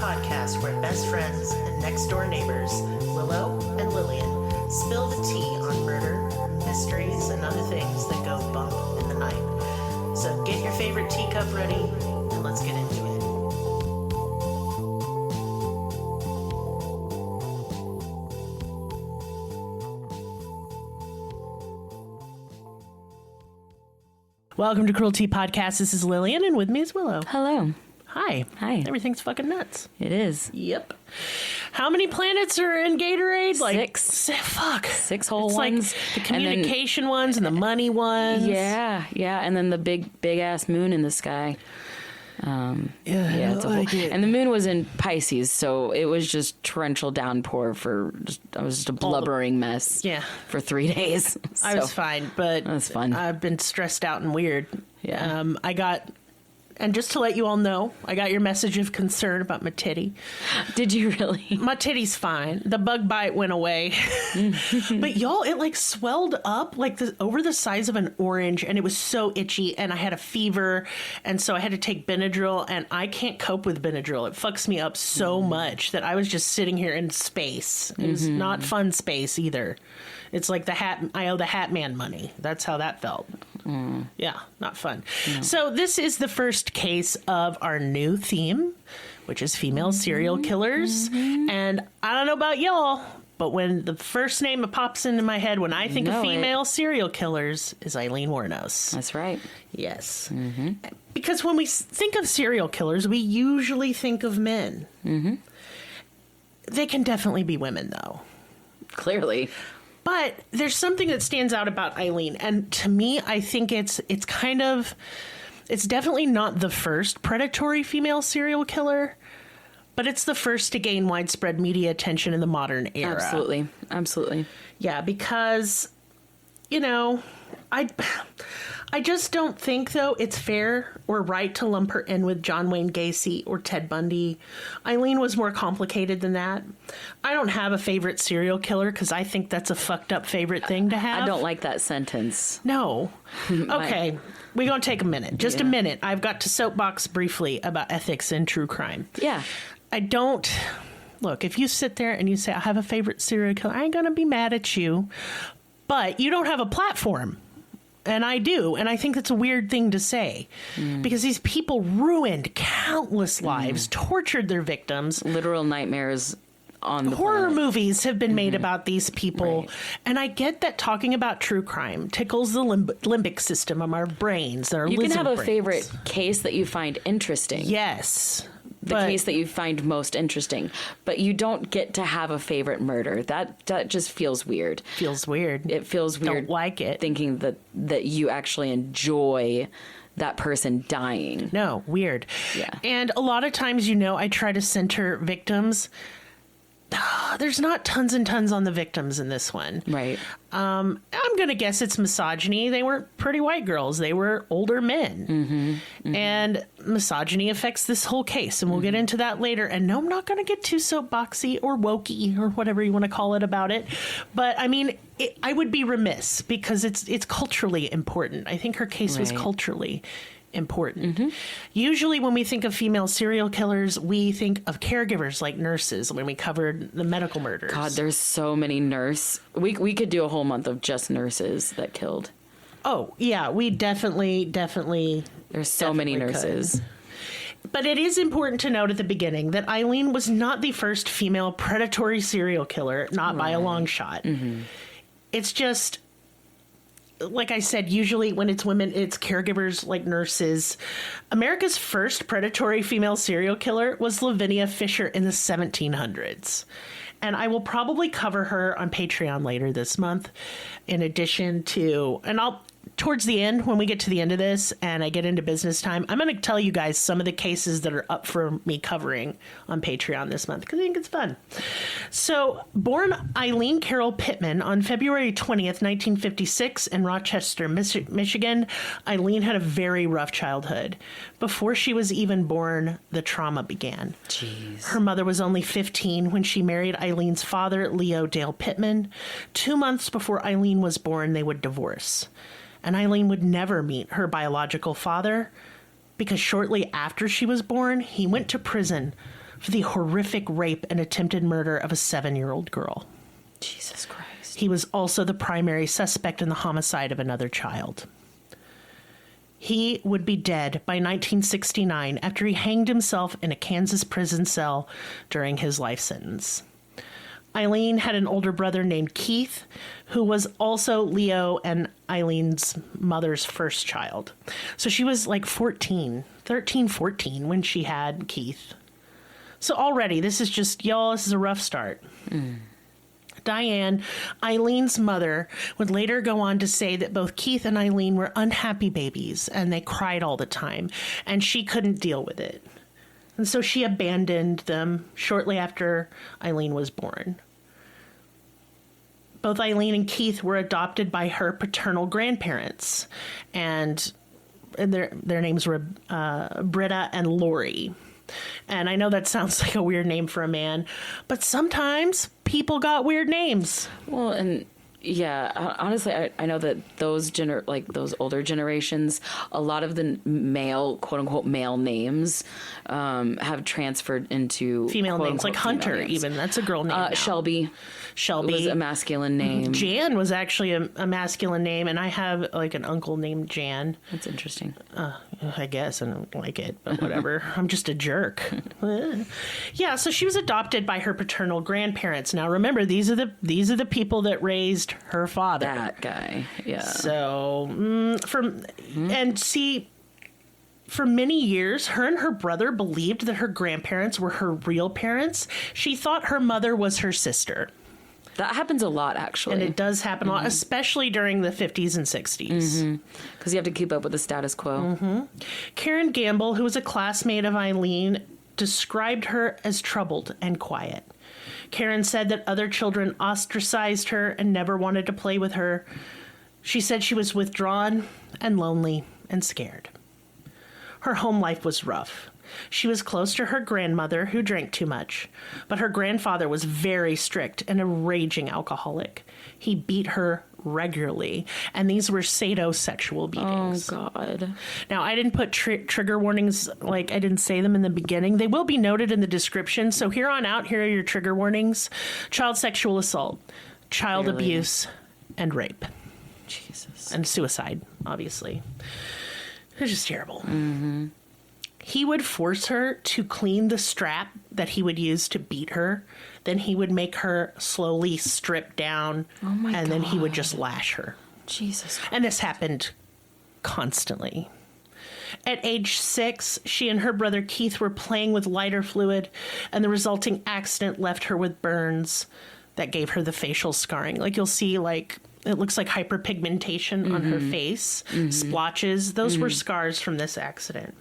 podcast where best friends and next-door neighbors, Willow and Lillian, spill the tea on murder, mysteries, and other things that go bump in the night. So get your favorite teacup ready, and let's get into it. Welcome to Cruelty Podcast. This is Lillian, and with me is Willow. Hello. Hi. Hi. Everything's fucking nuts. It is. Yep. How many planets are in Gatorade? Fuck. 6 whole it's ones. Like the communication ones and the money ones. Yeah. And then the big ass moon in the sky. It's a whole, and the moon was in Pisces, so it was just torrential downpour I was just a blubbering mess. Yeah. For 3 days. I was fine, but that was fun. I've been stressed out and weird. Yeah. And just to let you all know, I got your message of concern about my titty. Did you really? My titty's fine. The bug bite went away. But y'all, it swelled up over the size of an orange, and it was so itchy, and I had a fever, and so I had to take Benadryl, and I can't cope with Benadryl. It fucks me up so much that I was just sitting here in space. It was not fun space either. It's like I owe the Hat Man money. That's how that felt. Yeah, not fun. No. So this is the first case of our new theme, which is female serial killers. And I don't know about y'all, but when the first name that pops into my head when I think of female serial killers is Aileen Wuornos. That's right. Yes. Because when we think of serial killers, we usually think of men. They can definitely be women, though. Clearly. But there's something that stands out about Aileen, and to me, I think it's definitely not the first predatory female serial killer, but it's the first to gain widespread media attention in the modern era. Absolutely. Yeah, because, I just don't think, though, it's fair or right to lump her in with John Wayne Gacy or Ted Bundy. Aileen was more complicated than that. I don't have a favorite serial killer because I think that's a fucked up favorite thing to have. I don't like that sentence. No. Okay. We're going to take a minute. Just a minute. I've got to soapbox briefly about ethics in true crime. Yeah. I don't... Look, if you sit there and you say, I have a favorite serial killer, I ain't going to be mad at you. But you don't have a platform. And I do. And I think that's a weird thing to say because these people ruined countless lives, tortured their victims. Literal nightmares on the Horror planet. Movies have been made about these people. Right. And I get that talking about true crime tickles the limbic system of our brains. You can have a favorite case that you find interesting. Yes. The case that you find most interesting, but you don't get to have a favorite murder. That just feels weird. Feels weird. It feels weird. Don't like it. Thinking that you actually enjoy that person dying. No, weird. Yeah. And a lot of times, I try to center victims. There's not tons and tons on the victims in this one. Right. I'm going to guess it's misogyny. They weren't pretty white girls. They were older men. And misogyny affects this whole case. And we'll get into that later. And no, I'm not going to get too soapboxy or wokey or whatever you want to call it about it. But I mean, I would be remiss because it's culturally important. I think her case was culturally important. Usually when we think of female serial killers, we think of caregivers like nurses when we covered the medical murders. God, there's so many we could do a whole month of just nurses that killed. Oh, yeah, we definitely there's so many nurses. But it is important to note at the beginning that Aileen was not the first female predatory serial killer, not by a long shot. It's just, like I said, usually when it's women, it's caregivers like nurses. America's first predatory female serial killer was Lavinia Fisher in the 1700s. And I will probably cover her on Patreon later this month, in addition to, towards the end, when we get to the end of this and I get into business time, I'm going to tell you guys some of the cases that are up for me covering on Patreon this month because I think it's fun. So, born Aileen Carol Pittman on February 20th, 1956 in Rochester, Michigan, Aileen had a very rough childhood. Before she was even born, the trauma began. Jeez. Her mother was only 15 when she married Aileen's father, Leo Dale Pittman. 2 months before Aileen was born, they would divorce. And Aileen would never meet her biological father because shortly after she was born, he went to prison for the horrific rape and attempted murder of a 7-year-old girl. Jesus Christ. He was also the primary suspect in the homicide of another child. He would be dead by 1969 after he hanged himself in a Kansas prison cell during his life sentence. Aileen had an older brother named Keith, who was also Leo and Eileen's mother's first child. So she was like 13, 14 when she had Keith. So already, this is just, y'all, this is a rough start. Diane, Eileen's mother, would later go on to say that both Keith and Aileen were unhappy babies and they cried all the time, and she couldn't deal with it. And so she abandoned them shortly after Aileen was born. Both Aileen and Keith were adopted by her paternal grandparents, and their names were Britta and Lori. And I know that sounds like a weird name for a man, but sometimes people got weird names. Well, and yeah, honestly, I know that those those older generations, a lot of the male, quote unquote, male names have transferred into female names, like Hunter, names. Even. That's a girl name now. Shelby was a masculine name. Jan was actually a masculine name, and I have like an uncle named Jan. That's interesting. I guess I don't like it, but whatever. I'm just a jerk. Yeah, so she was adopted by her paternal grandparents. Now remember, these are the people that raised her father. That guy. Yeah. So for many years, her and her brother believed that her grandparents were her real parents. She thought her mother was her sister. That happens a lot, actually. And it does happen a lot, especially during the 50s and 60s. Because you have to keep up with the status quo. Karen Gamble, who was a classmate of Aileen, described her as troubled and quiet. Karen said that other children ostracized her and never wanted to play with her. She said she was withdrawn and lonely and scared. Her home life was rough. She was close to her grandmother, who drank too much, but her grandfather was very strict and a raging alcoholic. He beat her regularly, and these were sadosexual beatings. Oh, God. Now, I didn't put trigger warnings, like I didn't say them in the beginning. They will be noted in the description, so here on out, here are your trigger warnings. Child sexual assault, child abuse, and rape. Jesus. And suicide, obviously. It's just terrible. He would force her to clean the strap that he would use to beat her. Then he would make her slowly strip down. Oh my God. And then he would just lash her. Jesus. And this happened constantly. At age 6, she and her brother Keith were playing with lighter fluid, and the resulting accident left her with burns that gave her the facial scarring. Like you'll see, like, it looks like hyperpigmentation on her face, splotches. Those were scars from this accident.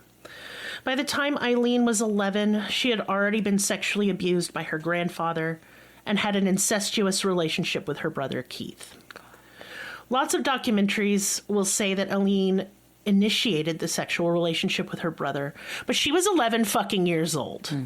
By the time Aileen was 11, she had already been sexually abused by her grandfather and had an incestuous relationship with her brother Keith. Lots of documentaries will say that Aileen initiated the sexual relationship with her brother, but she was 11 fucking years old.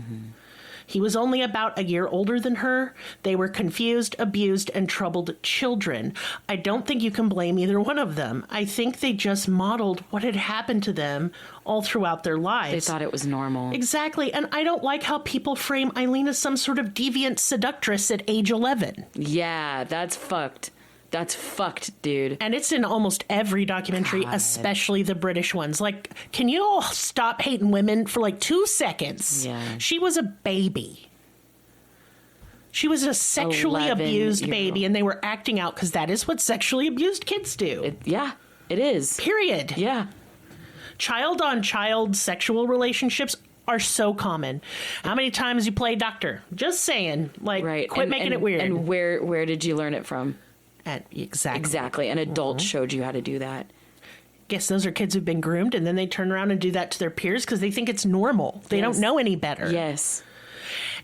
He was only about a year older than her. They were confused, abused, and troubled children. I don't think you can blame either one of them. I think they just modeled what had happened to them all throughout their lives. They thought it was normal. Exactly. And I don't like how people frame Aileen as some sort of deviant seductress at age 11. Yeah, that's fucked. That's fucked, dude. And it's in almost every documentary, especially the British ones. Like, can you all stop hating women for like 2 seconds? Yeah. She was a baby. She was a sexually abused baby, and they were acting out because that is what sexually abused kids do. It is. Period. Yeah. Child-on-child sexual relationships are so common. How many times you play doctor? Just saying. Like, quit making it weird. And where did you learn it from? Exactly. An adult showed you how to do that. Guess those are kids who've been groomed, and then they turn around and do that to their peers because they think it's normal. They don't know any better. Yes.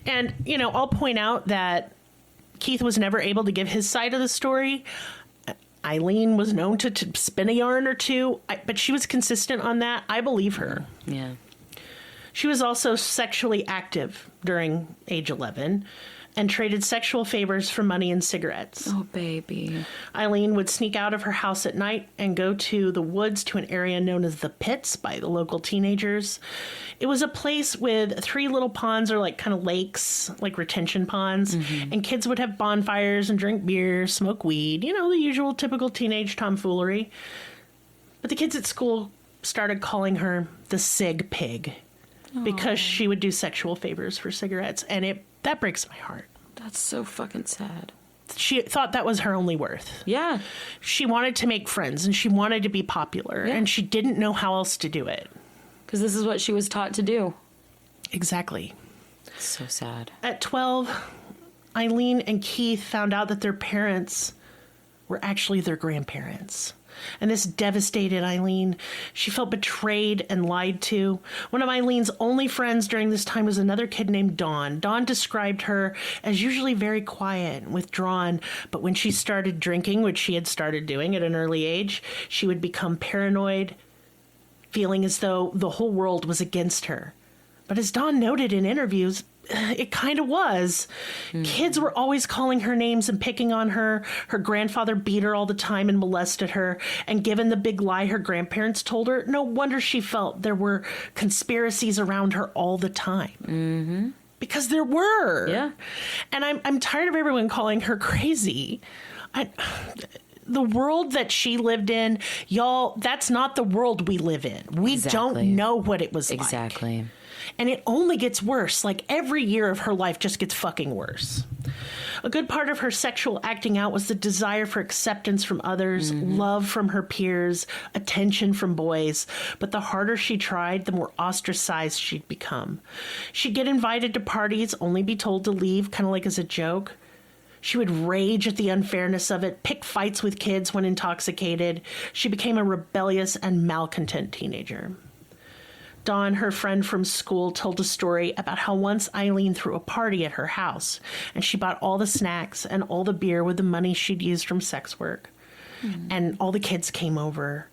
And, you know, I'll point out that Keith was never able to give his side of the story. Aileen was known to spin a yarn or two, but she was consistent on that. I believe her. Yeah. She was also sexually active during age 11. and traded sexual favors for money and cigarettes. Oh, baby. Aileen would sneak out of her house at night and go to the woods to an area known as the Pits by the local teenagers. It was a place with 3 little ponds or like kind of lakes, like retention ponds, and kids would have bonfires and drink beer, smoke weed, you know, the usual typical teenage tomfoolery. But the kids at school started calling her the Cig Pig because she would do sexual favors for cigarettes, and that breaks my heart. That's so fucking sad. She thought that was her only worth. Yeah. She wanted to make friends, and she wanted to be popular, and she didn't know how else to do it. Because this is what she was taught to do. Exactly. So sad. At 12, Aileen and Keith found out that their parents were actually their grandparents. And this devastated Aileen. She felt betrayed and lied to. One of Eileen's only friends during this time was another kid named Dawn. Dawn described her as usually very quiet and withdrawn, but when she started drinking, which she had started doing at an early age, she would become paranoid, feeling as though the whole world was against her. But as Dawn noted in interviews, it kind of was. Kids were always calling her names and picking on her. Her grandfather beat her all the time and molested her. And given the big lie her grandparents told her, no wonder she felt there were conspiracies around her all the time. Because there were. Yeah. And I'm tired of everyone calling her crazy. The world that she lived in, y'all, that's not the world we live in. We don't know what it was like. Exactly. And it only gets worse. Like every year of her life just gets fucking worse. A good part of her sexual acting out was the desire for acceptance from others, love from her peers, attention from boys. But the harder she tried, the more ostracized she'd become. She'd get invited to parties, only be told to leave, kind of like as a joke. She would rage at the unfairness of it, pick fights with kids when intoxicated. She became a rebellious and malcontent teenager. Dawn, her friend from school, told a story about how once Aileen threw a party at her house, and she bought all the snacks and all the beer with the money she'd used from sex work. And all the kids came over.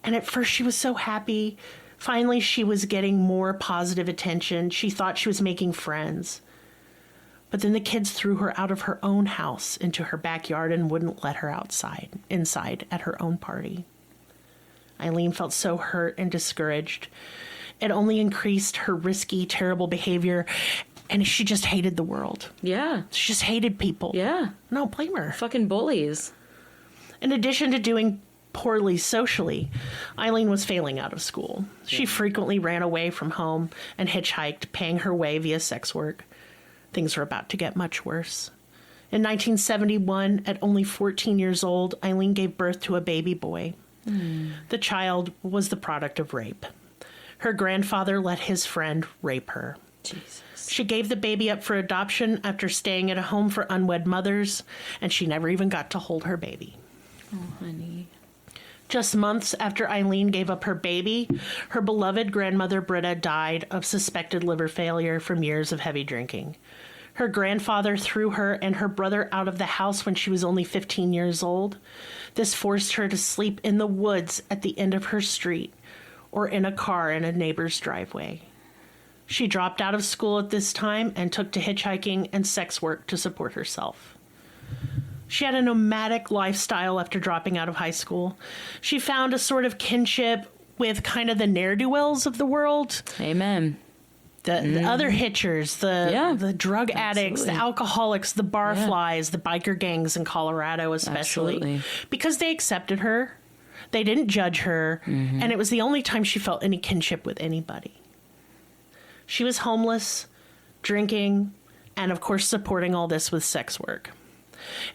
And at first she was so happy. Finally, she was getting more positive attention. She thought she was making friends. But then the kids threw her out of her own house into her backyard and wouldn't let her inside at her own party. Aileen felt so hurt and discouraged. It only increased her risky, terrible behavior, and she just hated the world. Yeah. She just hated people. Yeah. No, blame her. Fucking bullies. In addition to doing poorly socially, Aileen was failing out of school. She frequently ran away from home and hitchhiked, paying her way via sex work. Things were about to get much worse. In 1971, at only 14 years old, Aileen gave birth to a baby boy. The child was the product of rape. Her grandfather let his friend rape her. Jesus. She gave the baby up for adoption after staying at a home for unwed mothers, and she never even got to hold her baby. Oh, honey. Just months after Aileen gave up her baby, her beloved grandmother Britta died of suspected liver failure from years of heavy drinking. Her grandfather threw her and her brother out of the house when she was only 15 years old. This forced her to sleep in the woods at the end of her street or in a car in a neighbor's driveway. She dropped out of school at this time and took to hitchhiking and sex work to support herself. She had a nomadic lifestyle after dropping out of high school. She found a sort of kinship with kind of the ne'er-do-wells of the world. Amen. The other hitchers, the drug addicts, the alcoholics, the barflies, the biker gangs in Colorado especially. Absolutely. Because they accepted her. They didn't judge her. And it was the only time she felt any kinship with anybody. She was homeless, drinking, and of course supporting all this with sex work.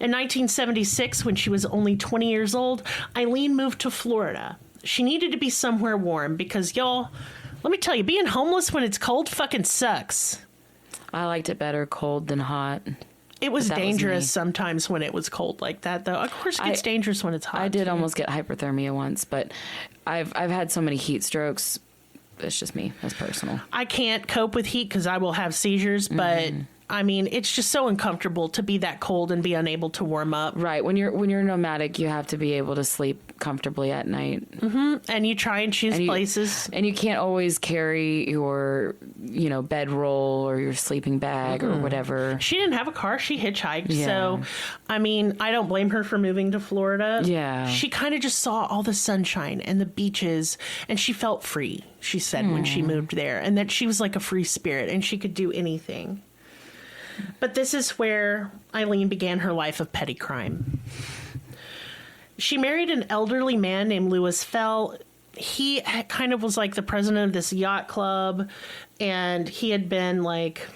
In 1976, when she was only 20 years old, Aileen moved to Florida. She needed to be somewhere warm because, y'all, let me tell you, being homeless when it's cold fucking sucks. I liked it better cold than hot. It was dangerous sometimes when it was cold like that, though. Of course, it gets dangerous when it's hot. I did almost get hypothermia once, but I've had so many heat strokes. It's just me. That's personal. I can't cope with heat because I will have seizures, but I mean, it's just so uncomfortable to be that cold and be unable to warm up. Right. When you're nomadic, you have to be able to sleep comfortably at night. Mm-hmm. And you try and choose places. And you can't always carry your, bedroll or your sleeping bag or whatever. She didn't have a car. She hitchhiked. Yeah. So, I mean, I don't blame her for moving to Florida. Yeah. She kind of just saw all the sunshine and the beaches, and she felt free, she said, when she moved there, and that she was like a free spirit and she could do anything. But this is where Aileen began her life of petty crime. She married an elderly man named Louis Fell. He kind of was like the president of this yacht club, and he had been like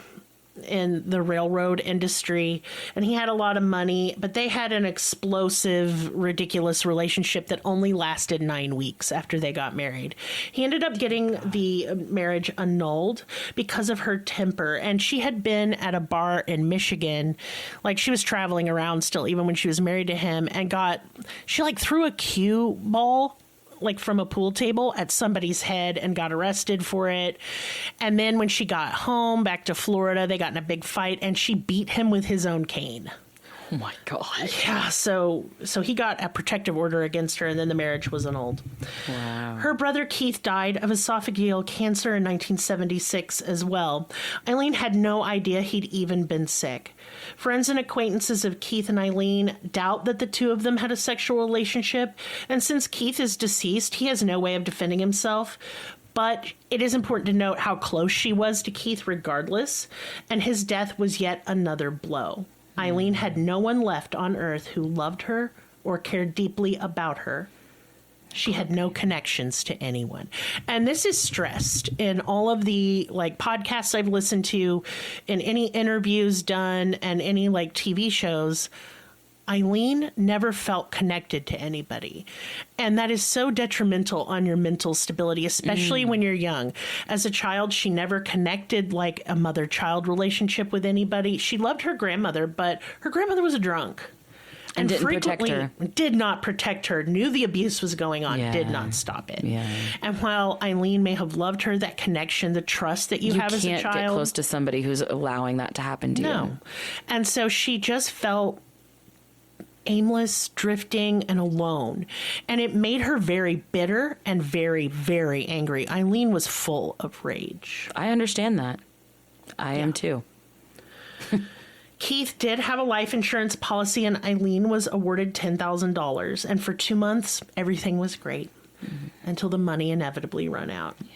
in the railroad industry, and he had a lot of money, but they had an explosive, ridiculous relationship that only lasted 9 weeks after they got married. He ended up getting the marriage annulled because of her temper, and she had been at a bar in Michigan, like she was traveling around still even when she was married to him, and she like threw a cue ball like from a pool table at somebody's head and got arrested for it. And then when she got home back to Florida, they got in a big fight and she beat him with his own cane. Oh my God. Yeah, so he got a protective order against her, and then the marriage was annulled. Wow. Her brother Keith died of esophageal cancer in 1976 as well. Aileen had no idea he'd even been sick. Friends and acquaintances of Keith and Aileen doubt that the two of them had a sexual relationship, and since Keith is deceased, he has no way of defending himself. But it is important to note how close she was to Keith regardless, and his death was yet another blow. Aileen had no one left on earth who loved her or cared deeply about her. She had no connections to anyone. And this is stressed in all of the podcasts I've listened to, in any interviews done, and any TV shows. Aileen never felt connected to anybody. And that is so detrimental on your mental stability, especially when you're young. As a child, she never connected like a mother-child relationship with anybody. She loved her grandmother, but her grandmother was a drunk. And didn't protect her. Did not protect her, knew the abuse was going on, did not stop it. Yeah. And while Aileen may have loved her, that connection, the trust that you have as a child. You can't get close to somebody who's allowing that to happen to you. No. And so she just felt aimless, drifting, and alone. And it made her very bitter and very, very angry. Aileen was full of rage. I understand that. I am too. Keith did have a life insurance policy, and Aileen was awarded $10,000. And for 2 months, everything was great until the money inevitably ran out. Yeah.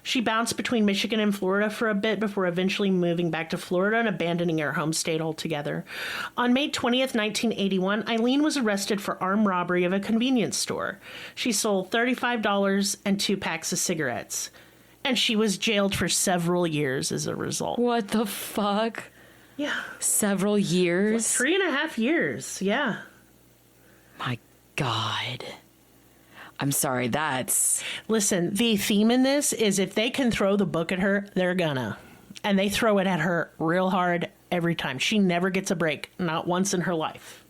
She bounced between Michigan and Florida for a bit before eventually moving back to Florida and abandoning her home state altogether. On May 20th, 1981, Aileen was arrested for armed robbery of a convenience store. She sold $35 and 2 packs of cigarettes. And she was jailed for several years as a result. What the fuck? Yeah. Several years? 3.5 years, yeah. My God. I'm sorry, that's... Listen, the theme in this is if they can throw the book at her, they're gonna. And they throw it at her real hard every time. She never gets a break, not once in her life.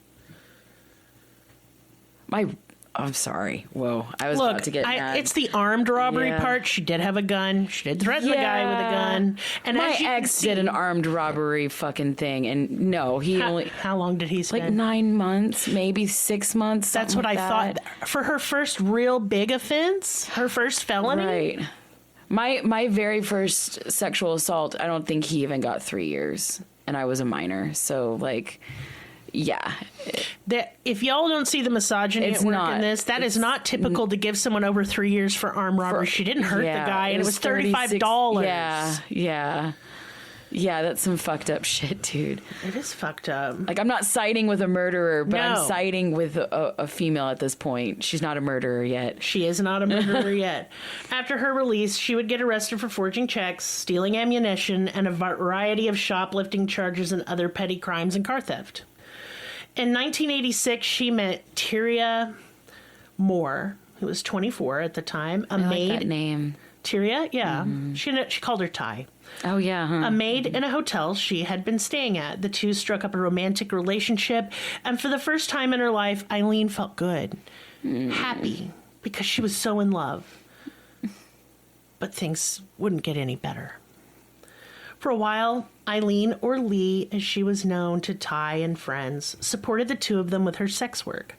I'm sorry. Whoa, I was about to get mad. It's the armed robbery part. She did have a gun. She did threaten the guy with a gun. And my ex did an armed robbery fucking thing, and no, How long did he spend? 9 months, maybe 6 months. That's what I thought. For her first real big offense, her first felony. Right. My very first sexual assault, I don't think he even got 3 years, and I was a minor. So yeah. If y'all don't see the misogyny at work in this, that is not typical to give someone over 3 years for armed robbery. She didn't hurt the guy, and it was $35. Yeah, that's some fucked up shit, dude. It is fucked up. I'm not siding with a murderer, but No. I'm siding with a female at this point. She's not a murderer yet. She is not a murderer yet. After her release, she would get arrested for forging checks, stealing ammunition, and a variety of shoplifting charges and other petty crimes and car theft. In 1986, she met Tyria Moore, who was 24 at the time. I like that name. Tyria, yeah. Mm-hmm. She called her Ty. Oh, yeah, huh? A maid in a hotel she had been staying at. The two struck up a romantic relationship, and for the first time in her life, Aileen felt good, happy, because she was so in love. But things wouldn't get any better. For a while, Aileen, or Lee as she was known to Ty and friends, supported the two of them with her sex work.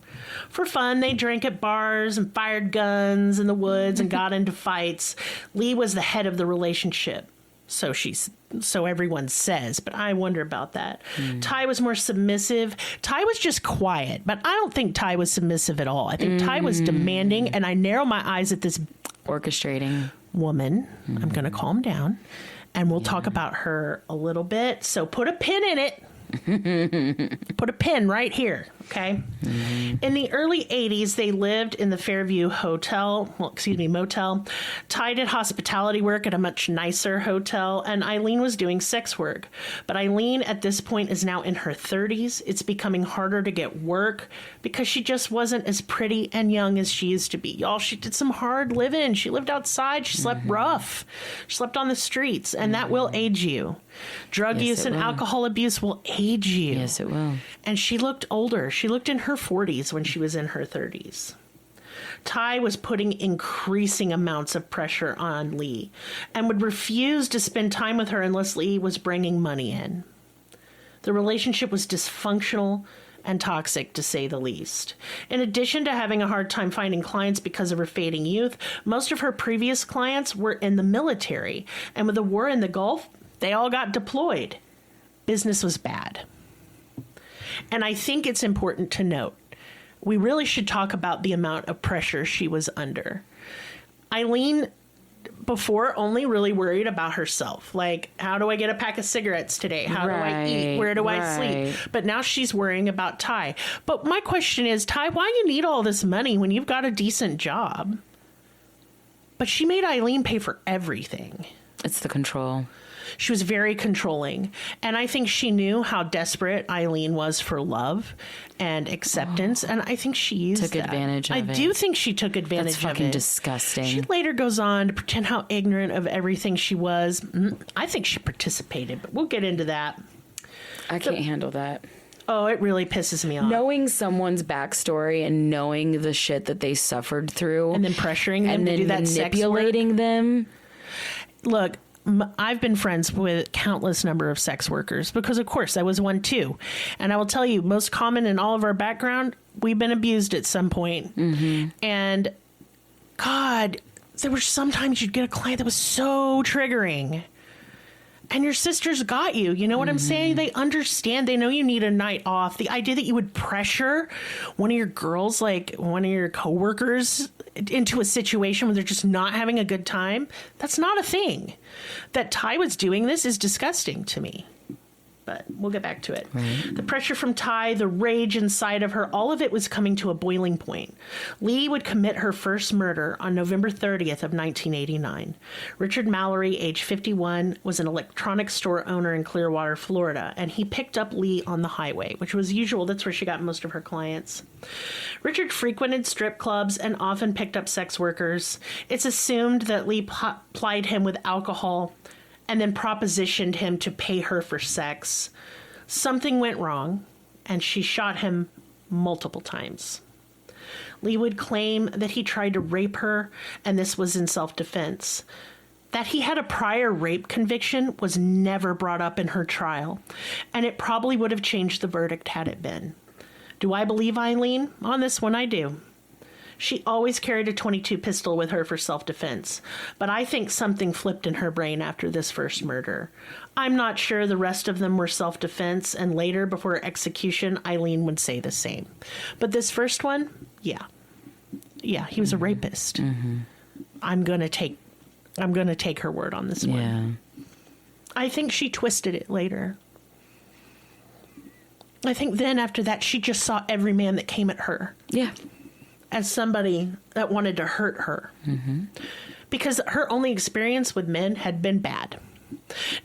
For fun, they drank at bars and fired guns in the woods and got into fights. Lee was the head of the relationship. So everyone says, but I wonder about that. Ty was more submissive. Ty was just quiet, but I don't think Ty was submissive at all. I think Ty was demanding, and I narrow my eyes at this orchestrating woman. I'm going to calm down, and we'll talk about her a little bit. So put a pin in it. Put a pin right here, okay? In the early 80s, they lived in the Fairview motel. Ty did hospitality work at a much nicer hotel, and Aileen was doing sex work. But Aileen, at this point, is now in her 30s. It's becoming harder to get work because she just wasn't as pretty and young as she used to be. Y'all, she did some hard living. She lived outside. She slept rough. She slept on the streets, and that will age you. Drug use and alcohol abuse will age you. Yes, it will. And she looked older. She looked in her 40s when she was in her 30s. Ty was putting increasing amounts of pressure on Lee and would refuse to spend time with her unless Lee was bringing money in. The relationship was dysfunctional and toxic, to say the least. In addition to having a hard time finding clients because of her fading youth, most of her previous clients were in the military. And with the war in the Gulf, they all got deployed. Business was bad. And I think it's important to note, we really should talk about the amount of pressure she was under. Aileen, before, only really worried about herself. Like, how do I get a pack of cigarettes today? How do I eat? Where do I sleep? But now she's worrying about Ty. But my question is, Ty, why you need all this money when you've got a decent job? But she made Aileen pay for everything. It's the control. She was very controlling. And I think she knew how desperate Aileen was for love and acceptance. And I think she used took advantage of it. I do think she took advantage of it. That's fucking disgusting. She later goes on to pretend how ignorant of everything she was. I think she participated, but we'll get into that. I can't handle that. Oh, it really pisses me off. Knowing someone's backstory and knowing the shit that they suffered through. And then pressuring them to do that sex work. Manipulating them. Look, I've been friends with countless number of sex workers because, of course, I was one too. And I will tell you, most common in all of our background, we've been abused at some point. And God, there were sometimes you'd get a client that was so triggering. And your sisters got you. You know what I'm saying? They understand. They know you need a night off. The idea that you would pressure one of your girls, like one of your coworkers, into a situation where they're just not having a good time, that's not a thing. That Ty was doing this is disgusting to me. But we'll get back to it. Right. The pressure from Ty, the rage inside of her, all of it was coming to a boiling point. Lee would commit her first murder on November 30th of 1989. Richard Mallory, age 51, was an electronics store owner in Clearwater, Florida, and he picked up Lee on the highway, which was usual. That's where she got most of her clients. Richard frequented strip clubs and often picked up sex workers. It's assumed that Lee plied him with alcohol and then propositioned him to pay her for sex. Something went wrong, and she shot him multiple times. Lee would claim that he tried to rape her, and this was in self-defense. That he had a prior rape conviction was never brought up in her trial, and it probably would have changed the verdict had it been. Do I believe Aileen? On this one, I do. She always carried a .22 pistol with her for self-defense, but I think something flipped in her brain after this first murder. I'm not sure the rest of them were self-defense, and later, before execution, Aileen would say the same. But this first one, yeah, he was a rapist. I'm gonna take her word on this one. I think she twisted it later. I think then after that, she just saw every man that came at her. Yeah. As somebody that wanted to hurt her. Because her only experience with men had been bad.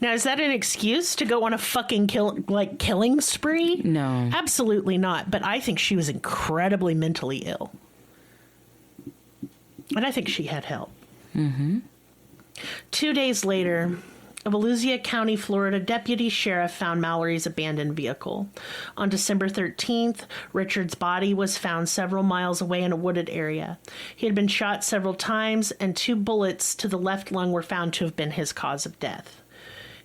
Now, is that an excuse to go on a fucking killing spree? No. Absolutely not. But I think she was incredibly mentally ill. And I think she had help. 2 days later, a Volusia County, Florida deputy sheriff found Mallory's abandoned vehicle. On December 13th, Richard's body was found several miles away in a wooded area. He had been shot several times, and 2 bullets to the left lung were found to have been his cause of death.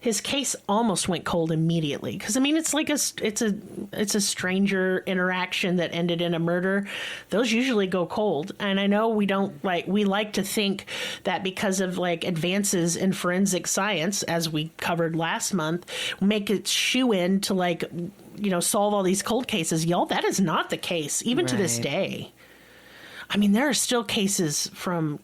His case almost went cold immediately because I mean it's like it's a stranger interaction that ended in a murder. Those usually go cold, and I know we like to think that because of like advances in forensic science, as we covered last month, make it shoe in to like solve all these cold cases. Y'all, that is not the case even to this day. I mean, there are still cases from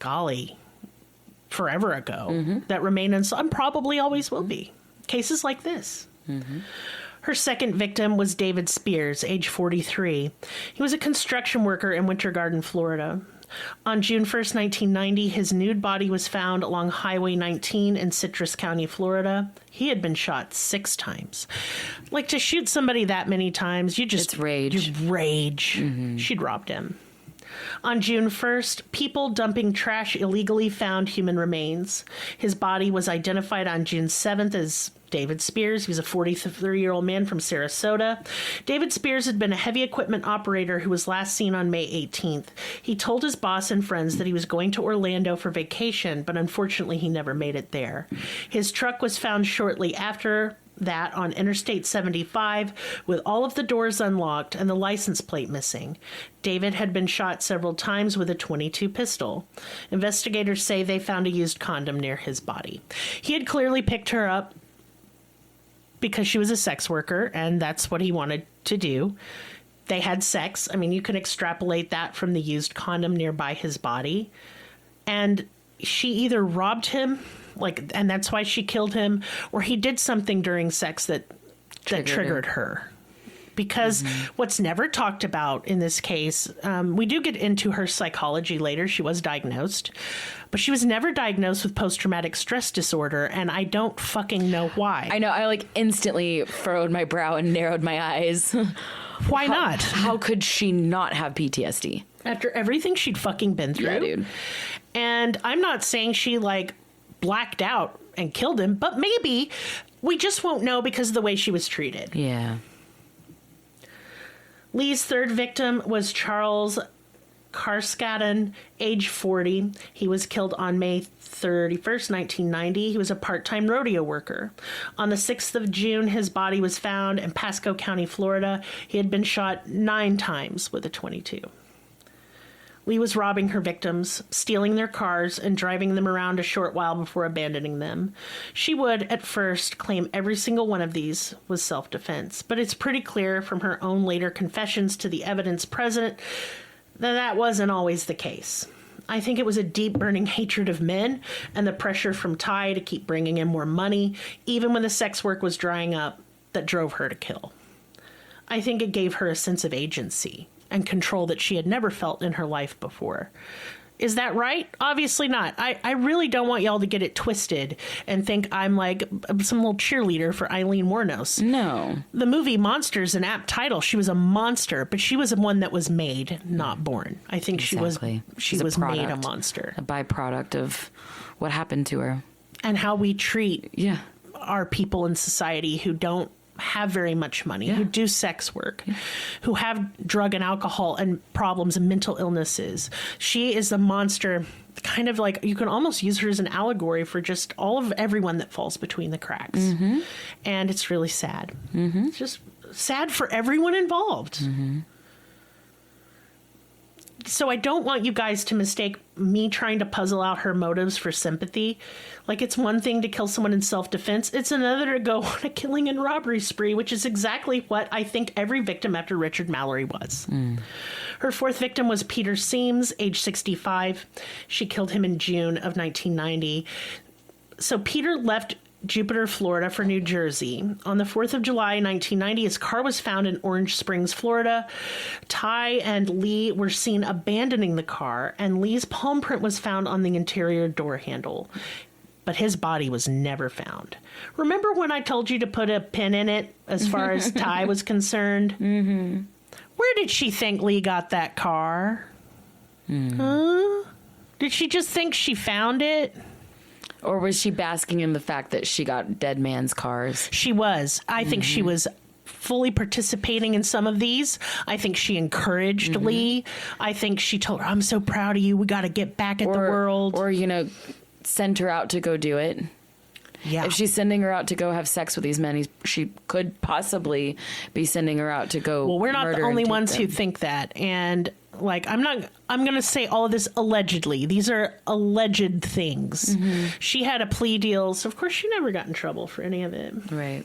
forever ago that remain unsolved and probably always will be. Cases like this. Her second victim was David Spears, age 43. He was a construction worker in Winter Garden, Florida. On June 1st, 1990, his nude body was found along Highway 19 in Citrus County, Florida. He had been shot 6 times. Like, to shoot somebody that many times, it's rage. You rage. She'd robbed him. On June 1st, people dumping trash illegally found human remains. His body was identified on June 7th as David Spears. He was a 43-year-old man from Sarasota. David Spears had been a heavy equipment operator who was last seen on May 18th. He told his boss and friends that he was going to Orlando for vacation, but unfortunately he never made it there. His truck was found shortly after that on Interstate 75 with all of the doors unlocked and the license plate missing. David had been shot several times with a .22 pistol. Investigators say they found a used condom near his body. He had clearly picked her up because she was a sex worker, and that's what he wanted to do. They had sex. I mean, you can extrapolate that from the used condom nearby his body. And she either robbed him, and that's why she killed him, or he did something during sex that triggered her. Because what's never talked about in this case, we do get into her psychology later. She was diagnosed, but she was never diagnosed with post-traumatic stress disorder, and I don't fucking know why. I know. I instantly furrowed my brow and narrowed my eyes. Why not? How could she not have PTSD? After everything she'd fucking been through. Yeah, dude. And I'm not saying she, blacked out and killed him, but maybe we just won't know because of the way she was treated. Yeah. Lee's third victim was Charles Carskaddon, age 40. He was killed on May 31st, 1990. He was a part-time rodeo worker. On the 6th of June, his body was found in Pasco County, Florida. He had been shot 9 times with a .22. Lee was robbing her victims, stealing their cars, and driving them around a short while before abandoning them. She would, at first, claim every single one of these was self-defense, but it's pretty clear from her own later confessions to the evidence present that that wasn't always the case. I think it was a deep burning hatred of men and the pressure from Ty to keep bringing in more money, even when the sex work was drying up, that drove her to kill. I think it gave her a sense of agency and control that she had never felt in her life before. Is that right? Obviously not. I really don't want y'all to get it twisted and think I'm some little cheerleader for Aileen Wuornos. No. The movie Monster's an apt title. She was a monster, but she was one that was made, not born. I think exactly. she was made a monster. A byproduct of what happened to her. And how we treat our people in society who don't have very much money, who do sex work, who have drug and alcohol and problems and mental illnesses. She is a monster, kind of you can almost use her as an allegory for just all of everyone that falls between the cracks. And it's really sad. It's just sad for everyone involved. So I don't want you guys to mistake me trying to puzzle out her motives for sympathy. It's one thing to kill someone in self-defense. It's another to go on a killing and robbery spree, which is exactly what I think every victim after Richard Mallory was. Her fourth victim was Peter Seams, age 65. She killed him in June of 1990. So Peter left Jupiter, Florida for New Jersey. On the 4th of July, 1990, his car was found in Orange Springs, Florida. Ty and Lee were seen abandoning the car, and Lee's palm print was found on the interior door handle. But his body was never found. Remember when I told you to put a pin in it as far as Ty was concerned? Where did she think Lee got that car? Huh? Did she just think she found it? Or was she basking in the fact that she got dead man's cars? She was. I think she was fully participating in some of these. I think she encouraged Lee. I think she told her, I'm so proud of you. We got to get back at the world. Or, sent her out to go do it. Yeah. If she's sending her out to go have sex with these men, she could possibly be sending her out to go. Well, we're not the only ones who think that. And I'm going to say all of this allegedly. These are alleged things. Mm-hmm. She had a plea deal, so of course she never got in trouble for any of it. Right.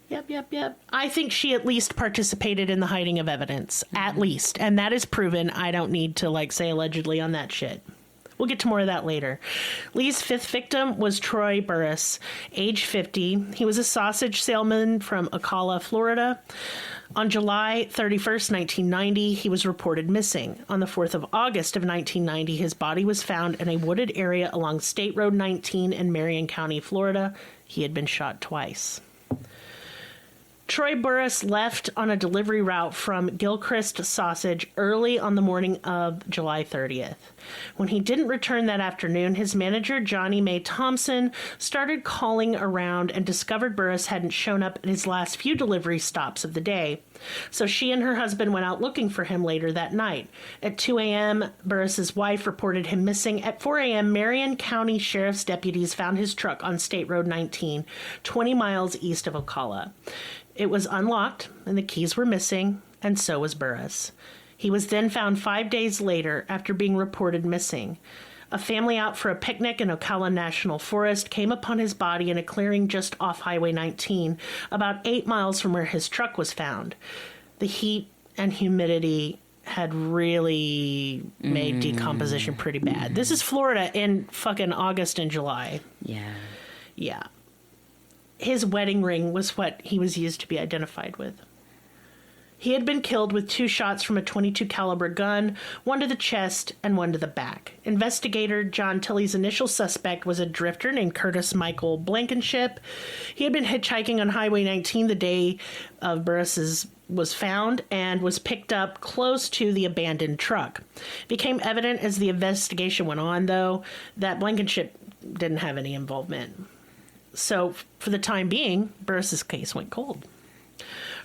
Yep. I think she at least participated in the hiding of evidence. Mm-hmm. At least. And that is proven. I don't need to say allegedly on that shit. We'll get to more of that later. Lee's fifth victim was Troy Burris, age 50. He was a sausage salesman from Ocala, Florida. On July 31st, 1990, he was reported missing. On the 4th of August of 1990, his body was found in a wooded area along State Road 19 in Marion County, Florida. He had been shot twice. Troy Burris left on a delivery route from Gilchrist Sausage early on the morning of July 30th. When he didn't return that afternoon, his manager, Johnny Mae Thompson, started calling around and discovered Burris hadn't shown up at his last few delivery stops of the day. So she and her husband went out looking for him later that night. At 2 a.m., Burris's wife reported him missing. At 4 a.m., Marion County Sheriff's deputies found his truck on State Road 19, 20 miles east of Ocala. It was unlocked, and the keys were missing, and so was Burris. He was then found 5 days later after being reported missing. A family out for a picnic in Ocala National Forest came upon his body in a clearing just off Highway 19, about 8 miles from where his truck was found. The heat and humidity had really made decomposition pretty bad. This is Florida in fucking August and July. Yeah. His wedding ring was what he was used to be identified with. He had been killed with 2 shots from a .22 caliber gun, one to the chest and one to the back. Investigator John Tilley's initial suspect was a drifter named Curtis Michael Blankenship. He had been hitchhiking on Highway 19 the day of Burris's was found and was picked up close to the abandoned truck. It became evident as the investigation went on, though, that Blankenship didn't have any involvement. So, for the time being, Burris's case went cold.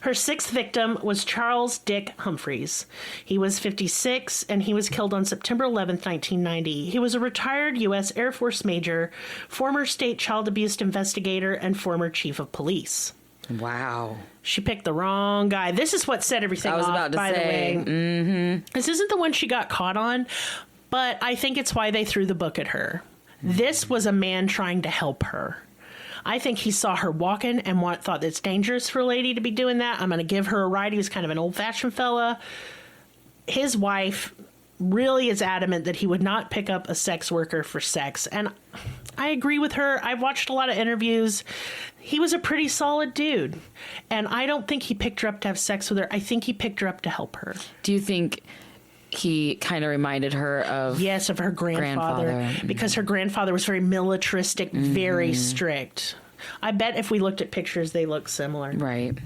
Her 6th victim was Charles Dick Humphreys. He was 56, and he was killed on September 11th, 1990. He was a retired U.S. Air Force major, former state child abuse investigator, and former chief of police. Wow. She picked the wrong guy. This is what set everything off, by the way. Mm-hmm. This isn't the one she got caught on, but I think it's why they threw the book at her. This was a man trying to help her. I think he saw her walking and thought it's dangerous for a lady to be doing that. I'm going to give her a ride. He was kind of an old-fashioned fella. His wife really is adamant that he would not pick up a sex worker for sex. And I agree with her. I've watched a lot of interviews. He was a pretty solid dude. And I don't think he picked her up to have sex with her. I think he picked her up to help her. Do you think he kind of reminded her of... Yes, of her grandfather. Because her grandfather was very militaristic, very strict. I bet if we looked at pictures, they look similar. Right.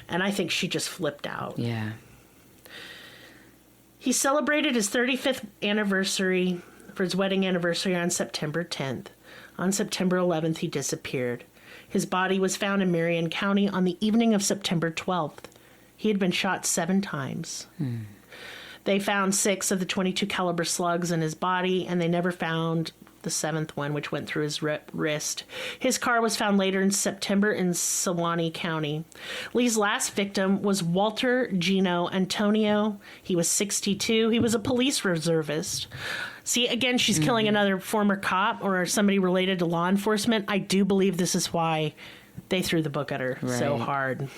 And I think she just flipped out. Yeah. He celebrated his 35th anniversary, for his wedding anniversary, on September 10th. On September 11th, he disappeared. His body was found in Marion County on the evening of September 12th. He had been shot 7 times. They found 6 of the .22 caliber slugs in his body, and they never found the 7th one, which went through his wrist. His car was found later in September in Sewanee County. Lee's last victim was Walter Gino Antonio. He was 62. He was a police reservist. See, again, she's killing another former cop or somebody related to law enforcement. I do believe this is why they threw the book at her so hard.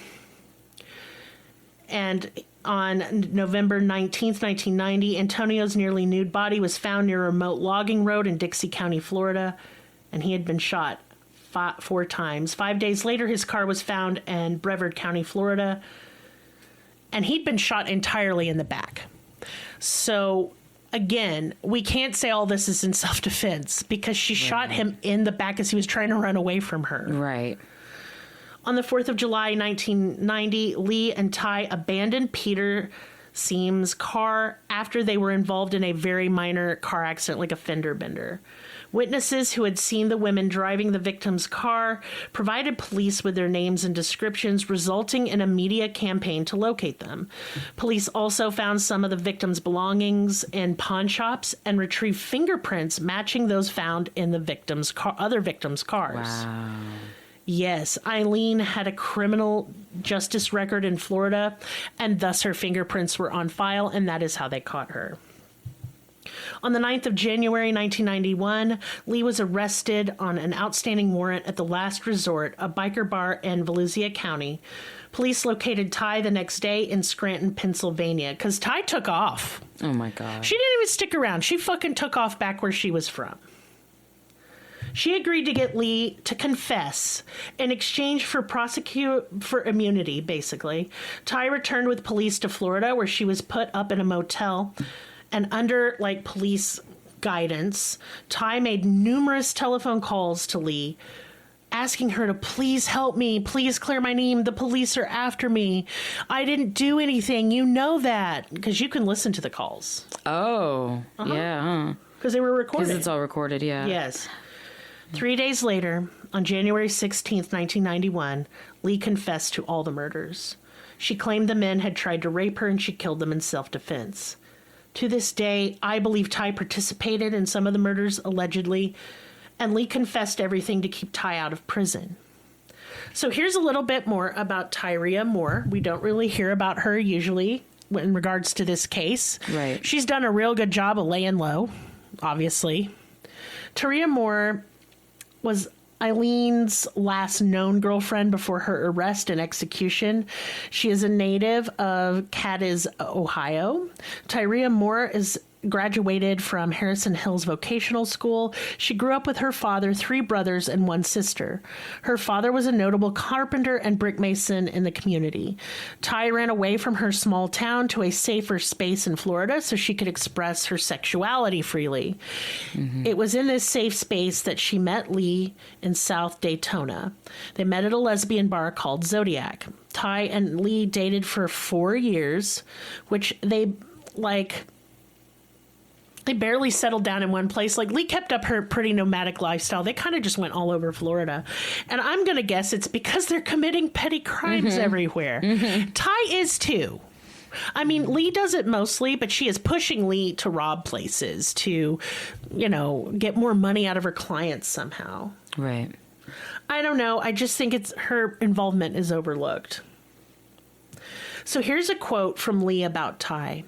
And on November 19th, 1990, Antonio's nearly nude body was found near a remote logging road in Dixie County, Florida, and he had been shot 4 times. 5 days later, his car was found in Brevard County, Florida, and he'd been shot entirely in the back. So, again, we can't say all this is in self-defense because she shot him in the back as he was trying to run away from her. Right. On the 4th of July, 1990, Lee and Ty abandoned Peter Seam's car after they were involved in a very minor car accident, like a fender bender. Witnesses who had seen the women driving the victim's car provided police with their names and descriptions, resulting in a media campaign to locate them. Police also found some of the victims' belongings in pawn shops and retrieved fingerprints matching those found in the other victims' cars. Wow. Yes, Aileen had a criminal justice record in Florida, and thus her fingerprints were on file, and that is how they caught her. On the 9th of January, 1991, Lee was arrested on an outstanding warrant at the Last Resort, a biker bar in Volusia County. Police located Ty the next day in Scranton, Pennsylvania, because Ty took off. Oh, my God. She didn't even stick around. She fucking took off back where she was from. She agreed to get Lee to confess in exchange for immunity, basically. Ty returned with police to Florida, where she was put up in a motel. And under, police guidance, Ty made numerous telephone calls to Lee, asking her to please help me, please clear my name, the police are after me. I didn't do anything, you know that. Because you can listen to the calls. Oh, yeah. Because they were recorded. Because it's all recorded, yeah. Yes. 3 days later, on January 16th, 1991, Lee confessed to all the murders. She claimed the men had tried to rape her and she killed them in self-defense. To this day, I believe Ty participated in some of the murders, allegedly, and Lee confessed everything to keep Ty out of prison. So here's a little bit more about Tyria Moore. We don't really hear about her usually in regards to this case. Right. She's done a real good job of laying low, obviously. Tyria Moore was Eileen's last known girlfriend before her arrest and execution. She is a native of Cadiz, Ohio. Tyria Moore is graduated from Harrison Hills Vocational School. She grew up with her father, 3 brothers, and 1 sister. Her father was a notable carpenter and brick mason in the community. Ty ran away from her small town to a safer space in Florida so she could express her sexuality freely. Mm-hmm. It was in this safe space that she met Lee in South Daytona. They met at a lesbian bar called Zodiac. Ty and Lee dated for 4 years, which they barely settled down in one place. Lee kept up her pretty nomadic lifestyle. They kind of just went all over Florida. And I'm going to guess it's because they're committing petty crimes everywhere. Mm-hmm. Ty is too. I mean, Lee does it mostly, but she is pushing Lee to rob places to, get more money out of her clients somehow. Right. I don't know. I just think her involvement is overlooked. So here's a quote from Lee about Ty.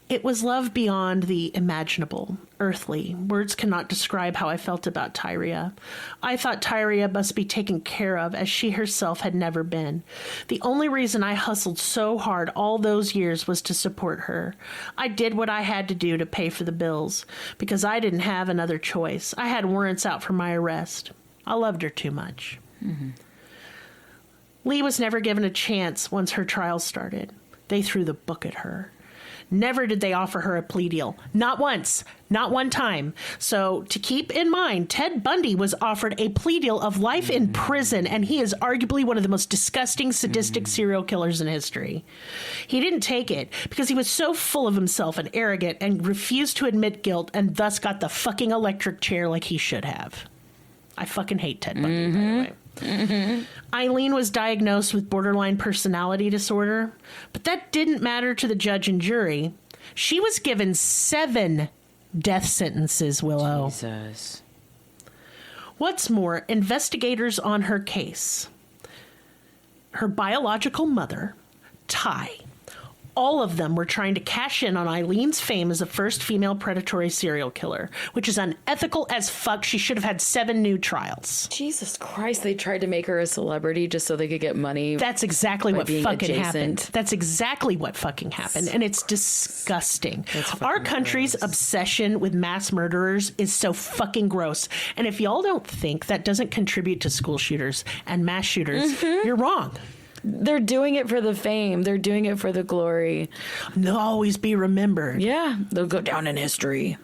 It was love beyond the imaginable, earthly. Words cannot describe how I felt about Tyria. I thought Tyria must be taken care of as she herself had never been. The only reason I hustled so hard all those years was to support her. I did what I had to do to pay for the bills because I didn't have another choice. I had warrants out for my arrest. I loved her too much. Mm-hmm. Lee was never given a chance once her trial started. They threw the book at her. Never did they offer her a plea deal. Not once. Not one time. So to keep in mind, Ted Bundy was offered a plea deal of life in prison, and he is arguably one of the most disgusting, sadistic serial killers in history. He didn't take it because he was so full of himself and arrogant and refused to admit guilt and thus got the fucking electric chair like he should have. I fucking hate Ted Bundy, by the way. Mm-hmm. Aileen was diagnosed with borderline personality disorder, but that didn't matter to the judge and jury. She was given 7 death sentences, Willow. Jesus. What's more, investigators on her case, her biological mother, Ty, all of them were trying to cash in on Eileen's fame as the first female predatory serial killer, which is unethical as fuck. She should have had 7 new trials. Jesus Christ, they tried to make her a celebrity just so they could get money. That's exactly what fucking happened. That's exactly what fucking happened, and it's disgusting. Our country's obsession with mass murderers is so fucking gross, and if y'all don't think that doesn't contribute to school shooters and mass shooters, you're wrong. They're doing it for the fame. They're doing it for the glory. They'll always be remembered. Yeah, they'll go down in history.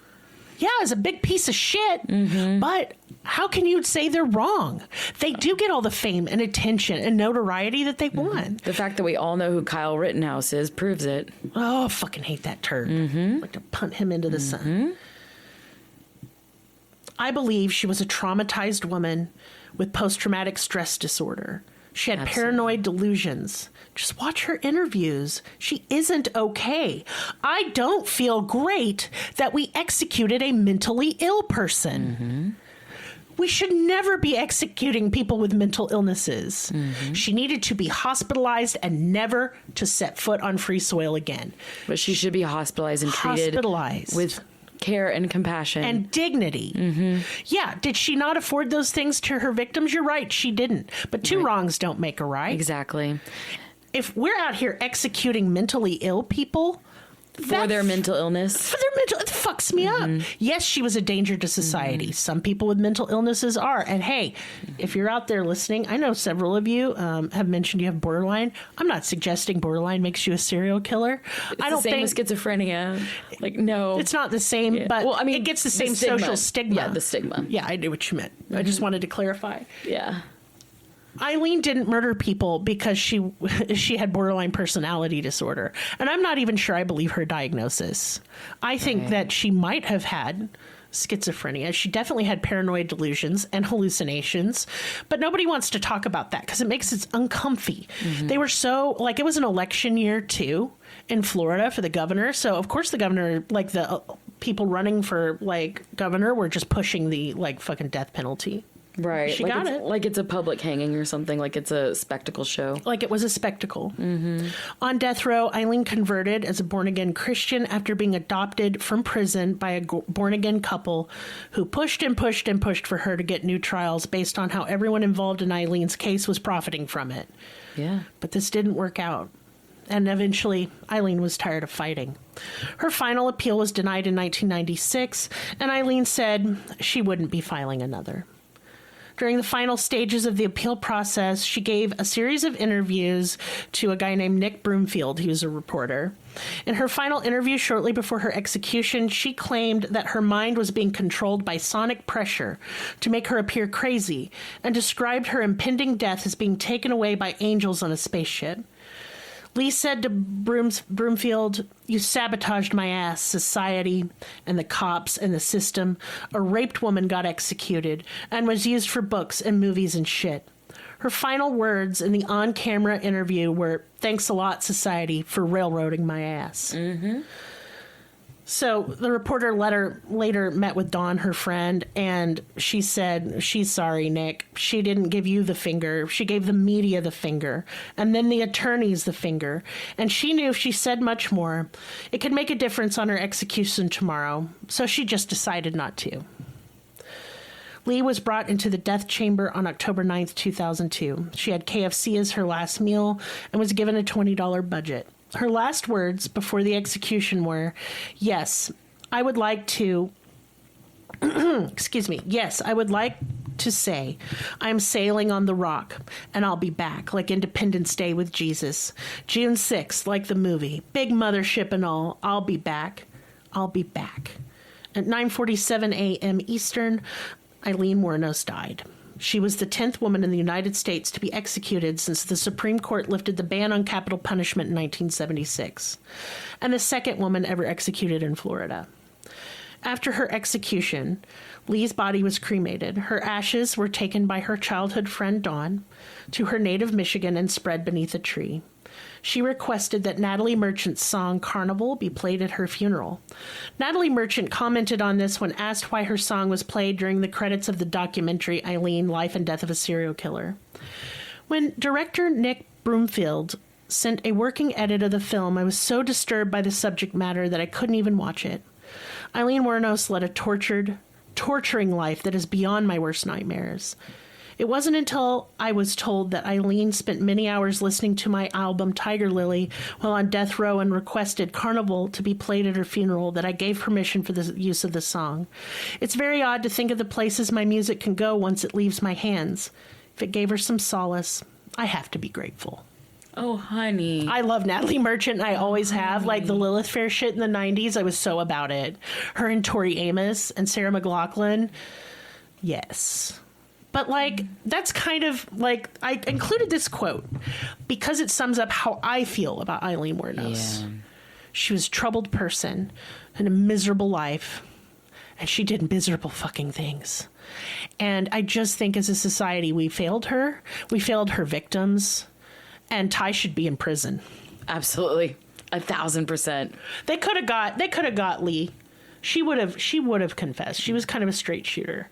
Yeah, it's a big piece of shit. Mm-hmm. But how can you say they're wrong? They do get all the fame and attention and notoriety that they want. The fact that we all know who Kyle Rittenhouse is proves it. Oh, I fucking hate that turd. I'd like to punt him into the sun. I believe she was a traumatized woman with post-traumatic stress disorder. She had paranoid delusions. Just watch her interviews. She isn't okay. I don't feel great that we executed a mentally ill person. Mm-hmm. We should never be executing people with mental illnesses. Mm-hmm. She needed to be hospitalized and never to set foot on free soil again. But she should be hospitalized and treated with care and compassion. And dignity. Mm-hmm. Yeah. Did she not afford those things to her victims? You're right. She didn't. But two wrongs don't make a right. Exactly. If we're out here executing mentally ill people... For their mental illness. It fucks me up. Yes, she was a danger to society. Some people with mental illnesses are. And hey, if you're out there listening, I know several of you have mentioned you have borderline. I'm not suggesting borderline makes you a serial killer. I don't think as schizophrenia. Like, no. It's not the same, but well, I mean, it gets the same social stigma. Yeah, the stigma. Yeah, I knew what you meant. I just wanted to clarify. Yeah. Aileen didn't murder people because she had borderline personality disorder. And I'm not even sure I believe her diagnosis. I think that she might have had schizophrenia. She definitely had paranoid delusions and hallucinations. But nobody wants to talk about that because it makes it uncomfy. Mm-hmm. They were so, like, it was an election year, too, in Florida for the governor. So, of course, the governor, like, the people running for, like, governor were just pushing the, like, fucking death penalty. Right. She got it. Like it's a public hanging or something. Like it's a spectacle show. Like it was a spectacle. Mm-hmm. On death row, Aileen converted as a born-again Christian after being adopted from prison by a born-again couple who pushed and pushed and pushed for her to get new trials based on how everyone involved in Aileen's case was profiting from it. Yeah. But this didn't work out. And eventually, Aileen was tired of fighting. Her final appeal was denied in 1996, and Aileen said she wouldn't be filing another. During the final stages of the appeal process, she gave a series of interviews to a guy named Nick Broomfield. He was a reporter. In her final interview shortly before her execution, she claimed that her mind was being controlled by sonic pressure to make her appear crazy and described her impending death as being taken away by angels on a spaceship. Lee said to Broomfield, "You sabotaged my ass, society, and the cops and the system. A raped woman got executed and was used for books and movies and shit." Her final words in the on-camera interview were, "Thanks a lot, society, for railroading my ass." Mm-hmm. So the reporter later met with Dawn, her friend, and she said, she's sorry, Nick. She didn't give you the finger. She gave the media the finger, and then the attorneys the finger. And she knew if she said much more, it could make a difference on her execution tomorrow. So she just decided not to. Lee was brought into the death chamber on October 9th, 2002. She had KFC as her last meal and was given a $20 budget. Her last words before the execution were, "Yes, I would like to, yes, I would like to say I'm sailing on the rock and I'll be back like Independence Day with Jesus. June 6th, like the movie, big mothership and all, I'll be back. I'll be back." At 9:47 a.m. Eastern, Aileen Wuornos died. She was the 10th woman in the United States to be executed since the Supreme Court lifted the ban on capital punishment in 1976, and the second woman ever executed in Florida. After her execution, Lee's body was cremated. Her ashes were taken by her childhood friend Dawn to her native Michigan and spread beneath a tree. She requested that Natalie Merchant's song Carnival be played at her funeral. Natalie Merchant commented on this when asked why her song was played during the credits of the documentary Aileen, Life and Death of a Serial Killer. When director Nick Broomfield sent a working edit of the film, I was so disturbed by the subject matter that I couldn't even watch it. Aileen Wuornos led a torturing life that is beyond my worst nightmares. It wasn't until I was told that Aileen spent many hours listening to my album Tiger Lily while on death row and requested Carnival to be played at her funeral that I gave permission for the use of the song. It's very odd to think of the places my music can go once it leaves my hands. If it gave her some solace, I have to be grateful. Oh, honey. I love Natalie Merchant, and I always have. Like the Lilith Fair shit in the 90s, I was so about it. Her and Tori Amos and Sarah McLachlan. Yes. But, like, that's kind of, like, I included this quote because it sums up how I feel about Aileen Wuornos. Yeah. She was a troubled person and a miserable life. And she did miserable fucking things. And I just think as a society, we failed her. We failed her victims. And Ty should be in prison. Absolutely. 1,000%. They could have got Lee. She would have confessed. She was kind of a straight shooter.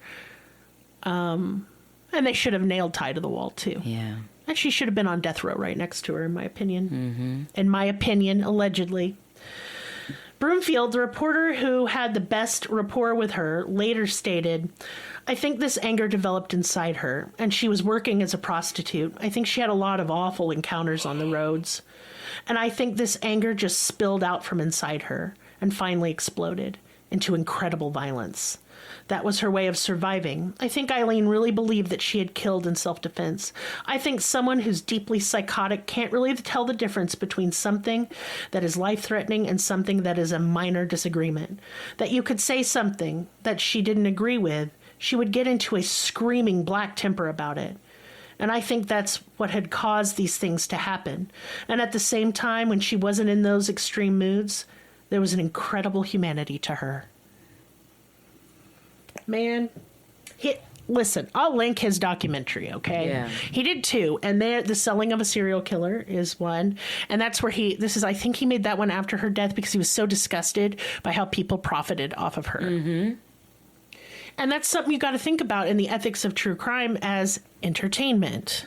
And they should have nailed Ty to the wall too. Yeah. And she should have been on death row right next to her, in my opinion. Mm-hmm. In my opinion, allegedly. Broomfield, the reporter who had the best rapport with her, later stated, I think this anger developed inside her, and she was working as a prostitute. I think she had a lot of awful encounters on the roads. And I think this anger just spilled out from inside her and finally exploded into incredible violence. That was her way of surviving. I think Aileen really believed that she had killed in self-defense. I think someone who's deeply psychotic can't really tell the difference between something that is life-threatening and something that is a minor disagreement. That you could say something that she didn't agree with, she would get into a screaming black temper about it. And I think that's what had caused these things to happen. And at the same time, when she wasn't in those extreme moods, there was an incredible humanity to her. Man, listen, I'll link his documentary, okay? Yeah. He did two, and The Selling of a Serial Killer is one, and that's where I think he made that one after her death because he was so disgusted by how people profited off of her. Mm-hmm. And that's something you got to think about in the ethics of true crime as entertainment.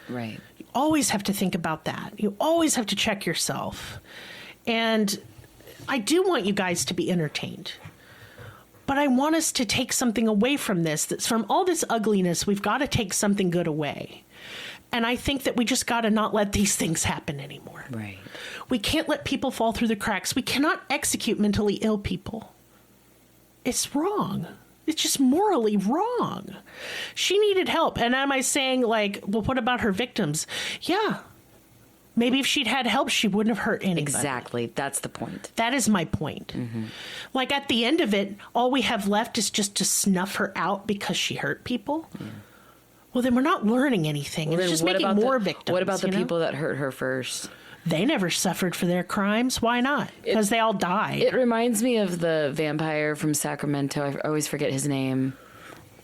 Right. You always have to think about that. You always have to check yourself. And I do want you guys to be entertained. But I want us to take something away from this. That's from all this ugliness, we've got to take something good away. And I think that we just got to not let these things happen anymore. Right. We can't let people fall through the cracks. We cannot execute mentally ill people. It's wrong. It's just morally wrong. She needed help. And am I saying, like, well, what about her victims? Yeah. Maybe if she'd had help, she wouldn't have hurt anybody. Exactly. That's the point. That is my point. Mm-hmm. Like, at the end of it, all we have left is just to snuff her out because she hurt people. Yeah. Well, then we're not learning anything. Well, it's just making more victims. What about the people that hurt her first? They never suffered for their crimes. Why not? Because they all died. It reminds me of the vampire from Sacramento. I always forget his name.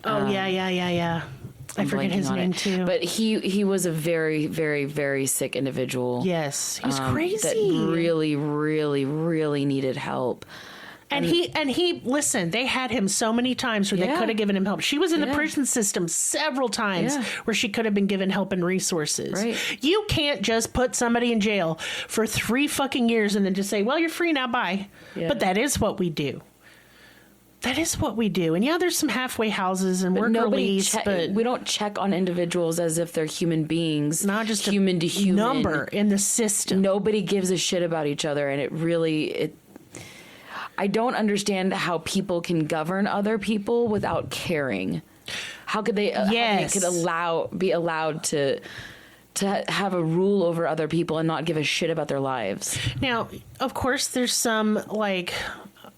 Oh, yeah. I forget his name too. But he was a very, very, very sick individual. Yes, he's crazy. That really, really, really needed help. And he listen, they had him so many times where they could have given him help. She was in the prison system several times where she could have been given help and resources. Right. You can't just put somebody in jail for 3 fucking years and then just say, well, you're free now, bye. Yeah. But that is what we do. That is what we do. And yeah, there's some halfway houses and work release, but we don't check on individuals as if they're human beings. Not just human to human. Number in the system. Nobody gives a shit about each other, and I don't understand how people can govern other people without caring. How could they? Yes. How they could be allowed to have a rule over other people and not give a shit about their lives. Now, of course, there's some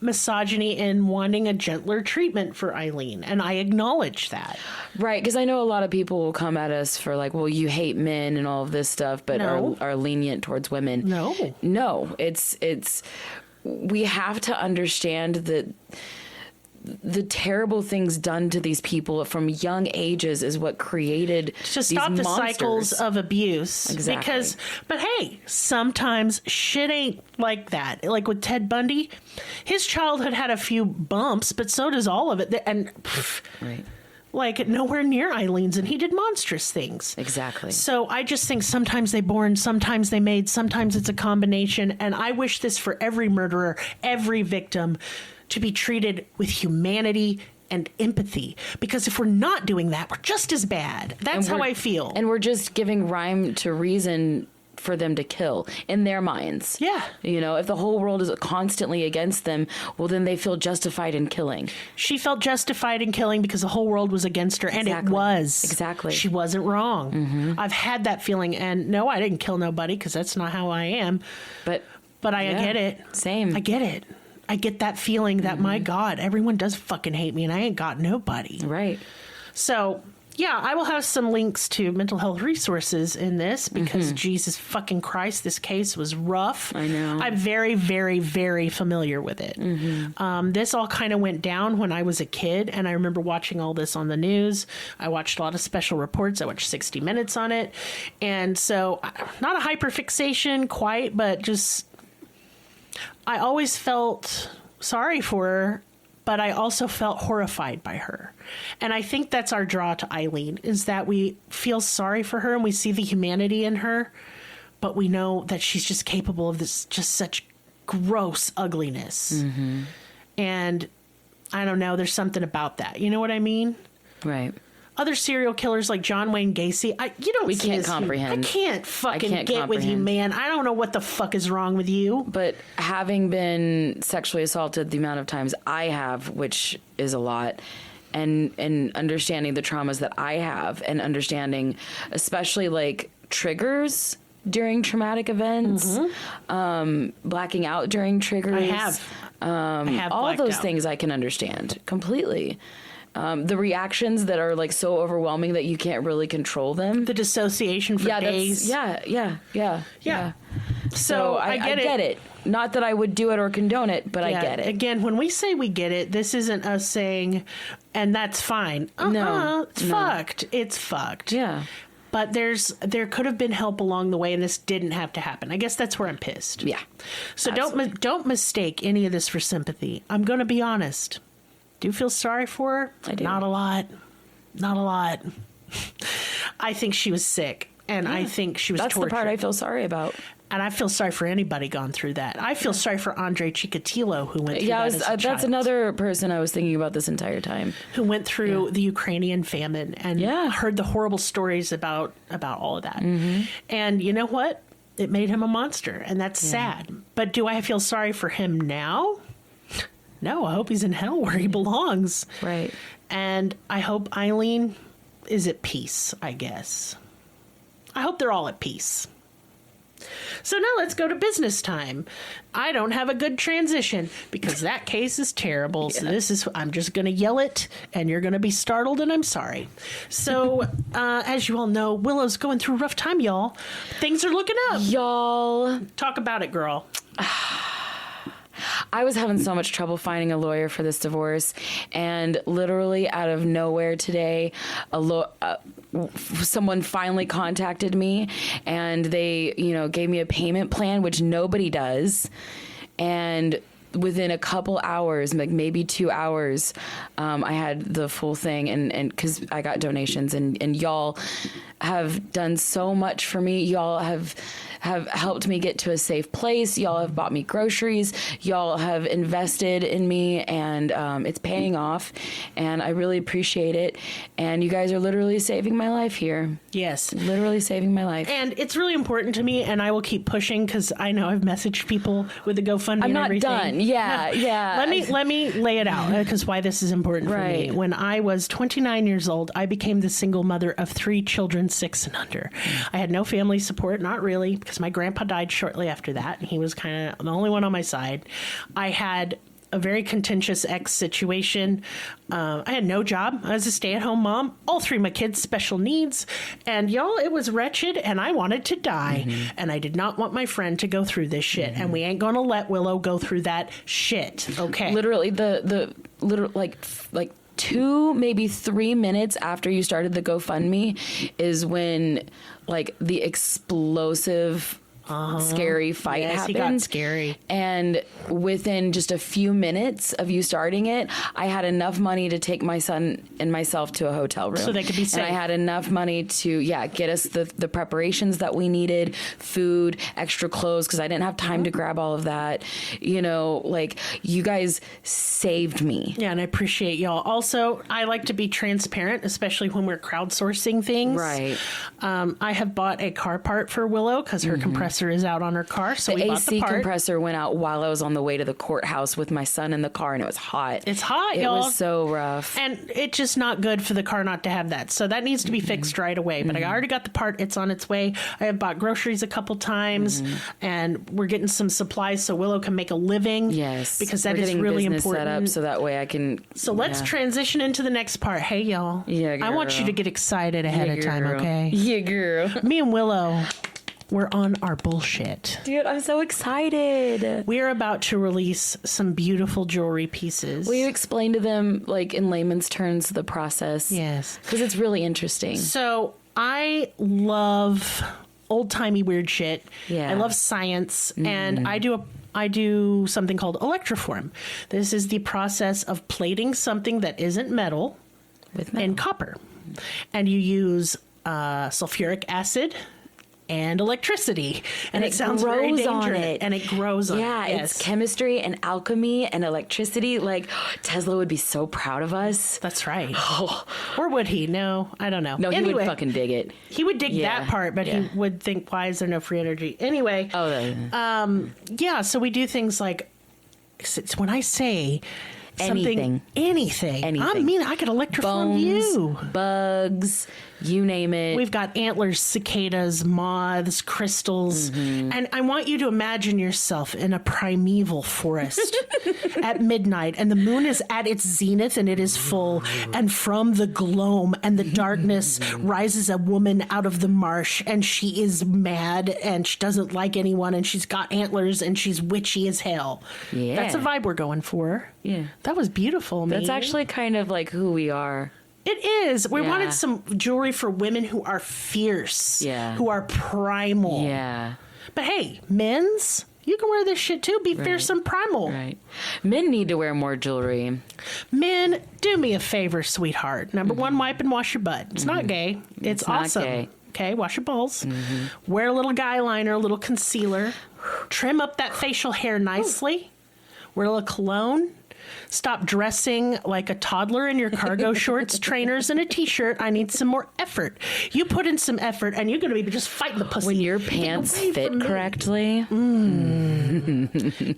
misogyny in wanting a gentler treatment for Aileen, and I acknowledge that. Right, because I know a lot of people will come at us for well, you hate men and all of this stuff, but are lenient towards women. No, it's we have to understand that the terrible things done to these people from young ages is what created to stop the cycles of abuse. Exactly. But hey, sometimes shit ain't like that. Like with Ted Bundy, his childhood had a few bumps, but so does all of it. And right. Like nowhere near Aileen's, and he did monstrous things. Exactly. So I just think sometimes they born, sometimes they made, sometimes it's a combination. And I wish this for every murderer, every victim, to be treated with humanity and empathy. Because if we're not doing that, we're just as bad. That's how I feel. And we're just giving rhyme to reason for them to kill in their minds. Yeah. If the whole world is constantly against them, well, then they feel justified in killing. She felt justified in killing because the whole world was against her. Exactly. And it was. Exactly. She wasn't wrong. Mm-hmm. I've had that feeling. And no, I didn't kill nobody because that's not how I am. But I get it. Same. I get it. I get that feeling that, my God, everyone does fucking hate me and I ain't got nobody. Right. So Yeah, I will have some links to mental health resources in this because Jesus fucking Christ, this case was rough. I know. I'm very, very, very familiar with it. This all kind of went down when I was a kid, and I remember watching all this on the news. I watched a lot of special reports. I watched 60 Minutes on it. And so, not a hyperfixation quite, but just, I always felt sorry for her. But I also felt horrified by her. And I think that's our draw to Aileen, is that we feel sorry for her and we see the humanity in her, but we know that she's just capable of this, just such gross ugliness. And I don't know, there's something about that. You know what I mean? Right. Other serial killers like John Wayne Gacy, we can't comprehend. I can't fucking get with you, man. I don't know what the fuck is wrong with you. But having been sexually assaulted the amount of times I have, which is a lot, and understanding the traumas that I have, and understanding especially like triggers during traumatic events, blacking out during triggers. I have all those out. things I can understand completely. The reactions that are like so overwhelming that you can't really control them. The dissociation for days. Yeah. So I get it. Not that I would do it or condone it, but I get it. Again, when we say we get it, this isn't us saying, and that's fine. It's fucked. It's fucked. Yeah. But there could have been help along the way, and this didn't have to happen. I guess that's where I'm pissed. Yeah. So don't mistake any of this for sympathy. I'm going to be honest. Do you feel sorry for her? I do. Not a lot. I think she was sick, and I think she was That's tortured. the part I feel sorry about. And I feel sorry for anybody gone through that. I feel sorry for Andre Chikatilo, who went through that as a that's child. another person I was thinking about this entire time. Who went through the Ukrainian famine and heard the horrible stories about all of that. And you know what? It made him a monster, and that's sad. But do I feel sorry for him now? No, I hope he's in hell where he belongs. Right. And I hope Aileen is at peace, I guess. I hope they're all at peace. So now let's go to business time. I don't have a good transition because that case is terrible. So I'm just going to yell it and you're going to be startled and I'm sorry. So as you all know, Willow's going through a rough time, y'all. Things are looking up. Y'all. Talk about it, girl. I was having so much trouble finding a lawyer for this divorce, and literally out of nowhere today, someone finally contacted me, and they, gave me a payment plan, which nobody does, and within a couple hours, like maybe 2 hours, I had the full thing, and because I got donations, and y'all have done so much for me. Y'all have helped me get to a safe place. Y'all have bought me groceries. Y'all have invested in me, and it's paying off, and I really appreciate it. And you guys are literally saving my life here. Yes. Literally saving my life. And it's really important to me, and I will keep pushing because I know I've messaged people with the GoFundMe I'm and not everything. done. Yeah. Let me lay it out because why this is important for me. When I was 29 years old, I became the single mother of 3 children, 6 and under. I had no family support, not really, because my grandpa died shortly after that, and he was kind of the only one on my side. I had a very contentious ex situation. I had no job. I was a stay-at-home mom. All 3 of my kids special needs. And y'all, it was wretched, and I wanted to die. And I did not want my friend to go through this shit. And we ain't going to let Willow go through that shit. Okay. Literally, the like 2, maybe 3 minutes after you started the GoFundMe is when like the explosive scary fight happened. He got scary. And within just a few minutes of you starting it, I had enough money to take my son and myself to a hotel room. So they could be safe. And I had enough money to, get us the preparations that we needed, food, extra clothes, because I didn't have time to grab all of that. You guys saved me. Yeah, and I appreciate y'all. Also, I like to be transparent, especially when we're crowdsourcing things. Right. I have bought a car part for Willow because her compressor compressor is out on her car, so we The bought AC the part. compressor went out while I was on the way to the courthouse with my son in the car, and it was hot. It's hot, It y'all. was so rough. And it's just not good for the car not to have that. So that needs to be fixed right away. But I already got the part. It's on its way. I have bought groceries a couple times, and we're getting some supplies so Willow can make a living. Yes, because that we're is getting really business important. set up so that way I can. So let's transition into the next part. Hey, y'all. Yeah, I want you girl. to get excited ahead of time, girl. okay? Yeah, girl. Me and Willow, we're on our bullshit. Dude, I'm so excited. We are about to release some beautiful jewelry pieces. Will you explain to them, like in layman's terms, the process? Yes. Because it's really interesting. So I love old-timey weird shit. Yeah. I love science, and I do something called electroform. This is the process of plating something that isn't metal With in copper. And you use sulfuric acid and electricity. And it sounds very grows on dangerous. it. And it grows on it. Yeah, Yes. it's chemistry and alchemy and electricity. Like, Tesla would be so proud of us. That's right. Or would he? No, I don't know. No, he Anyway, would fucking dig it. he would dig Yeah, that part, but yeah. he would think, why is there no free energy? Anyway. Yeah, so we do things like, it's when I say something, anything. I mean, I could electroform you. Bugs, you name it. We've got antlers, cicadas, moths, crystals, and I want you to imagine yourself in a primeval forest at midnight, and the moon is at its zenith and it is full, and from the gloam and the darkness rises a woman out of the marsh, and she is mad and she doesn't like anyone, and she's got antlers and she's witchy as hell. Yeah. That's a vibe we're going for. Yeah. That was beautiful, man. That's actually kind of like who we are. It is. We Yeah. wanted some jewelry for women who are fierce, Yeah. who are primal. Yeah. But hey, men's, you can wear this shit too. Be fierce and primal. Right. Men need to wear more jewelry. Men, do me a favor, sweetheart. Number one, wipe and wash your butt. It's not gay. It's not awesome. gay. Okay, wash your balls. Wear a little guy liner, a little concealer. Trim up that facial hair nicely. Wear a little cologne. Stop dressing like a toddler in your cargo shorts, trainers, and a t-shirt. I need some more effort. You put in some effort, and you're going to be just fighting the pussy. When your Get pants away fit from me. correctly.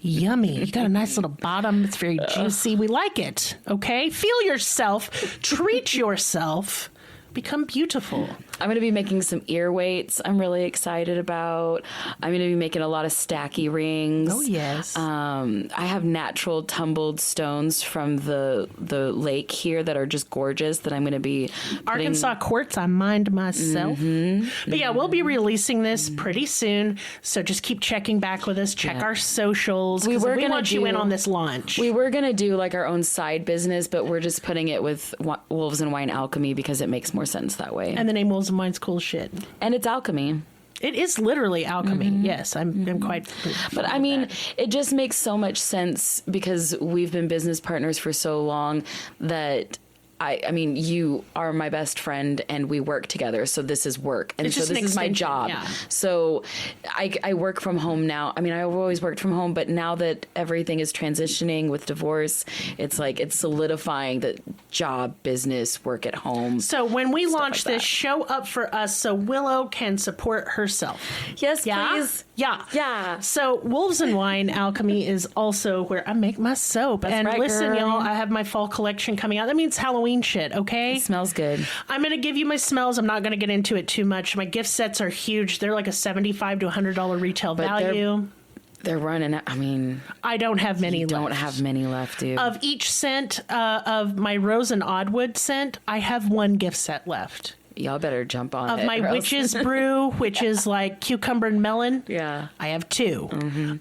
Yummy. You got a nice little bottom. It's very juicy. We like it. Okay? Feel yourself. Treat yourself. Become beautiful. I'm going to be making some ear weights I'm really excited about. I'm going to be making a lot of stacky rings. Oh, yes. I have natural tumbled stones from the lake here that are just gorgeous that I'm going to be putting... Arkansas quartz, I mind myself. But yeah, we'll be releasing this pretty soon. So just keep checking back with us. Check our socials. We 'cause were we gonna want you do- in on this launch. We were going to do like our own side business, but we're just putting it with Wolves and Wine Alchemy because it makes more sense that way. and the name Wolves and Wine's cool shit. And it's alchemy. It is literally alchemy. Yes, I'm quite... But I mean, it just makes so much sense because we've been business partners for so long that I mean, you are my best friend and we work together. So this is work. And It's so just an this is my extension, job. yeah. So I work from home now. I mean, I've always worked from home, but now that everything is transitioning with divorce, it's like it's solidifying that job, business, work at home. So when we launch like this, that. show up for us so Willow can support herself. Yes, Yeah? please. Yeah. Yeah. So Wolves and Wine Alchemy is also where I make my soap. And right, listen, girl. y'all, I have my fall collection coming out. That means Halloween shit, okay? It smells good. I'm going to give you my smells. I'm not going to get into it too much. My gift sets are huge. They're like a $75 to $100 retail But value. They're running out. I mean, I don't have many don't left. have many left, dude. Of each scent of my Rose and Oddwood scent, I have one gift set left. Y'all better jump on Of it. my or else- Witch's Brew, which is like cucumber and melon, Yeah. I have two.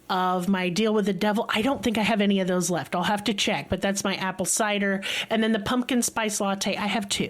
Of my Deal with the Devil, I don't think I have any of those left. I'll have to check, but that's my apple cider. And then the pumpkin spice latte, I have two.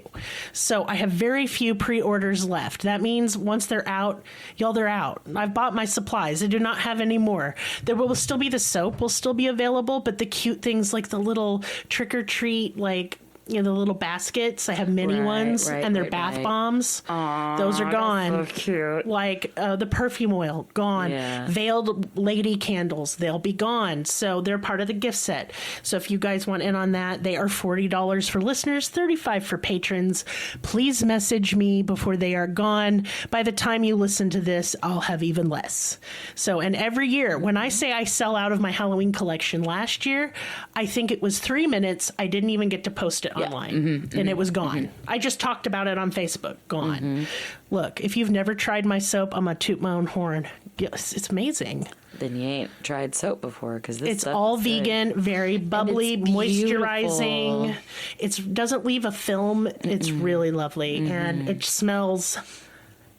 So I have very few pre-orders left. That means once they're out, y'all, they're out. I've bought my supplies. I do not have any more. There will still be the soap, will still be available, but the cute things like the little trick-or-treat, like the little baskets. I have mini ones, and they're bath bombs. Aww, those are gone. That's so cute. Like the perfume oil, gone. Yeah. Veiled lady candles, they'll be gone. So they're part of the gift set. So if you guys want in on that, they are $40 for listeners, $35 for patrons. Please message me before they are gone. By the time you listen to this, I'll have even less. So, and every year, when I say I sell out of my Halloween collection last year, I think it was 3 minutes. I didn't even get to post it online, and it was gone. I just talked about it on Facebook. Gone. Look, if you've never tried my soap, I'm gonna toot my own horn. Yes, it's amazing. Then you ain't tried soap before, because it's all vegan, very bubbly, moisturizing. It doesn't leave a film. It's really lovely, and it smells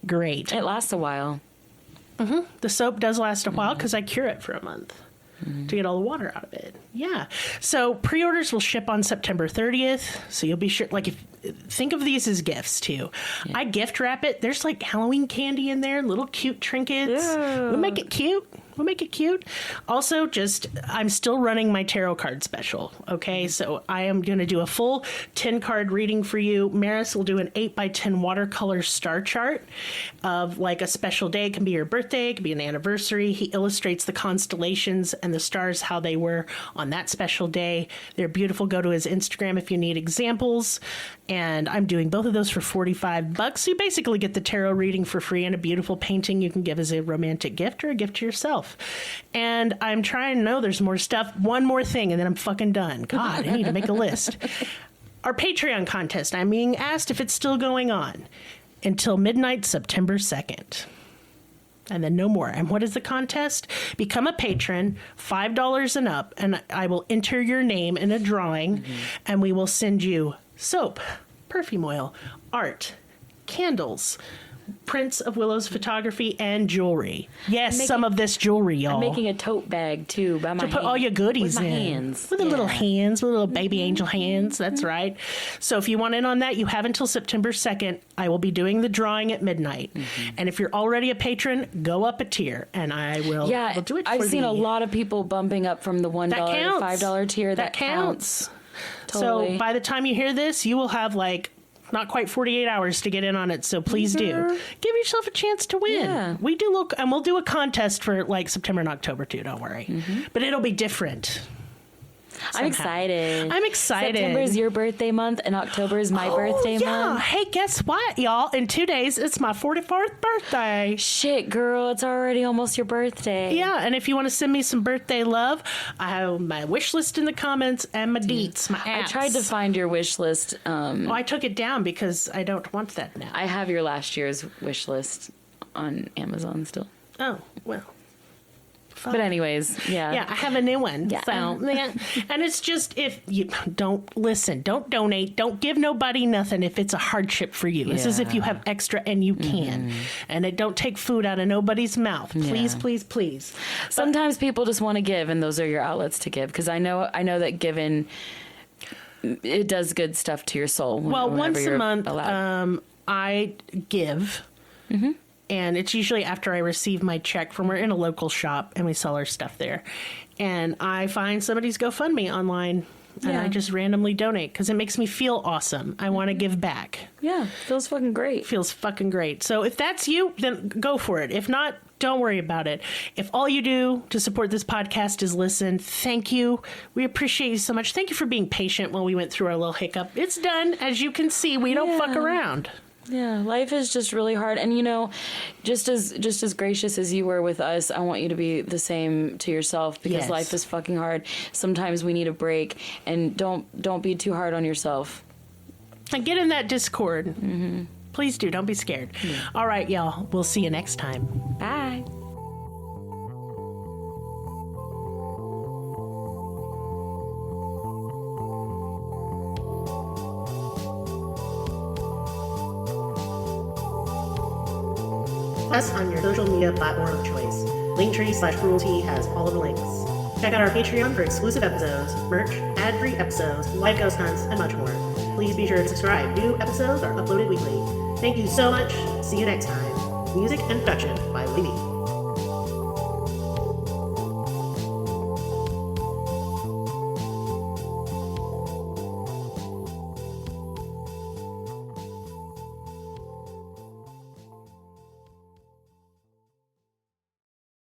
great. It lasts a while. The soap does last a while because I cure it for a month to get all the water out of it. Yeah. So pre-orders will ship on September 30th. So you'll be sure, think of these as gifts too. Yeah. I gift wrap it. There's like Halloween candy in there, little cute trinkets. Yeah. We'll make it cute. Also, I'm still running my tarot card special. Okay. So I am going to do a full 10 card reading for you. Maris will do an 8x10 watercolor star chart of like a special day. It can be your birthday. It can be an anniversary. He illustrates the constellations and the stars, how they were on that special day. They're beautiful. Go to his Instagram if you need examples. And I'm doing both of those for $45. So you basically get the tarot reading for free and a beautiful painting you can give as a romantic gift or a gift to yourself. And I'm trying, there's more stuff. One more thing, and then I'm fucking done. God, I need to make a list. Our Patreon contest, I'm being asked if it's still going on until midnight, September 2nd. And then no more. And what is the contest? Become a patron, $5 and up, and I will enter your name in a drawing, and we will send you soap, perfume oil, art, candles, prints of Willow's photography, and jewelry. Yes, some of this jewelry, y'all. I'm making a tote bag, too, by my to put all your goodies with my in. Hands. With the little hands, with little baby angel hands. That's right. So if you want in on that, you have until September 2nd. I will be doing the drawing at midnight. And if you're already a patron, go up a tier, and I will we'll do it for you. I've seen a lot of people bumping up from the $1 to $5 tier. That counts. Totally. So by the time you hear this, you will have not quite 48 hours to get in on it, so please do. Give yourself a chance to win. Yeah. We do look, and we'll do a contest for September and October too, don't worry. But it'll be different. I'm excited. September is your birthday month, and October is my birthday month. Hey, guess what, y'all? In 2 days, it's my 44th birthday. Shit, girl, it's already almost your birthday. Yeah, and if you want to send me some birthday love, I have my wish list in the comments and my deets, my apps. I tried to find your wish list. I took it down because I don't want that now. I have your last year's wish on Amazon still. Oh, well. But anyways, yeah, I have a new one. Yeah. So, and it's just, if you don't listen, don't donate, don't give nobody nothing if it's a hardship for you. This is if you have extra and you can, and it don't take food out of nobody's mouth. Please, please, please. Sometimes people just want to give, and those are your outlets to give. Because I know that giving, it does good stuff to your soul. Once a month, I give. And it's usually after I receive my check we're in a local shop and we sell our stuff there. And I find somebody's GoFundMe online and I just randomly donate because it makes me feel awesome. I want to give back. Yeah, feels fucking great. So if that's you, then go for it. If not, don't worry about it. If all you do to support this podcast is listen, thank you. We appreciate you so much. Thank you for being patient while we went through our little hiccup. It's done. As you can see, we don't fuck around. Yeah, life is just really hard. And, just as gracious as you were with us, I want you to be the same to yourself because life is fucking hard. Sometimes we need a break, and don't be too hard on yourself. And get in that Discord. Please do. Don't be scared. All right, y'all. We'll see you next time. Bye. Us on your social media platform of choice. Linktree/cruelty has all of the links. Check out our Patreon for exclusive episodes, merch, ad-free episodes, live ghost hunts, and much more. Please be sure to subscribe. New episodes are uploaded weekly. Thank you so much. See you next time. Music and production by Libby.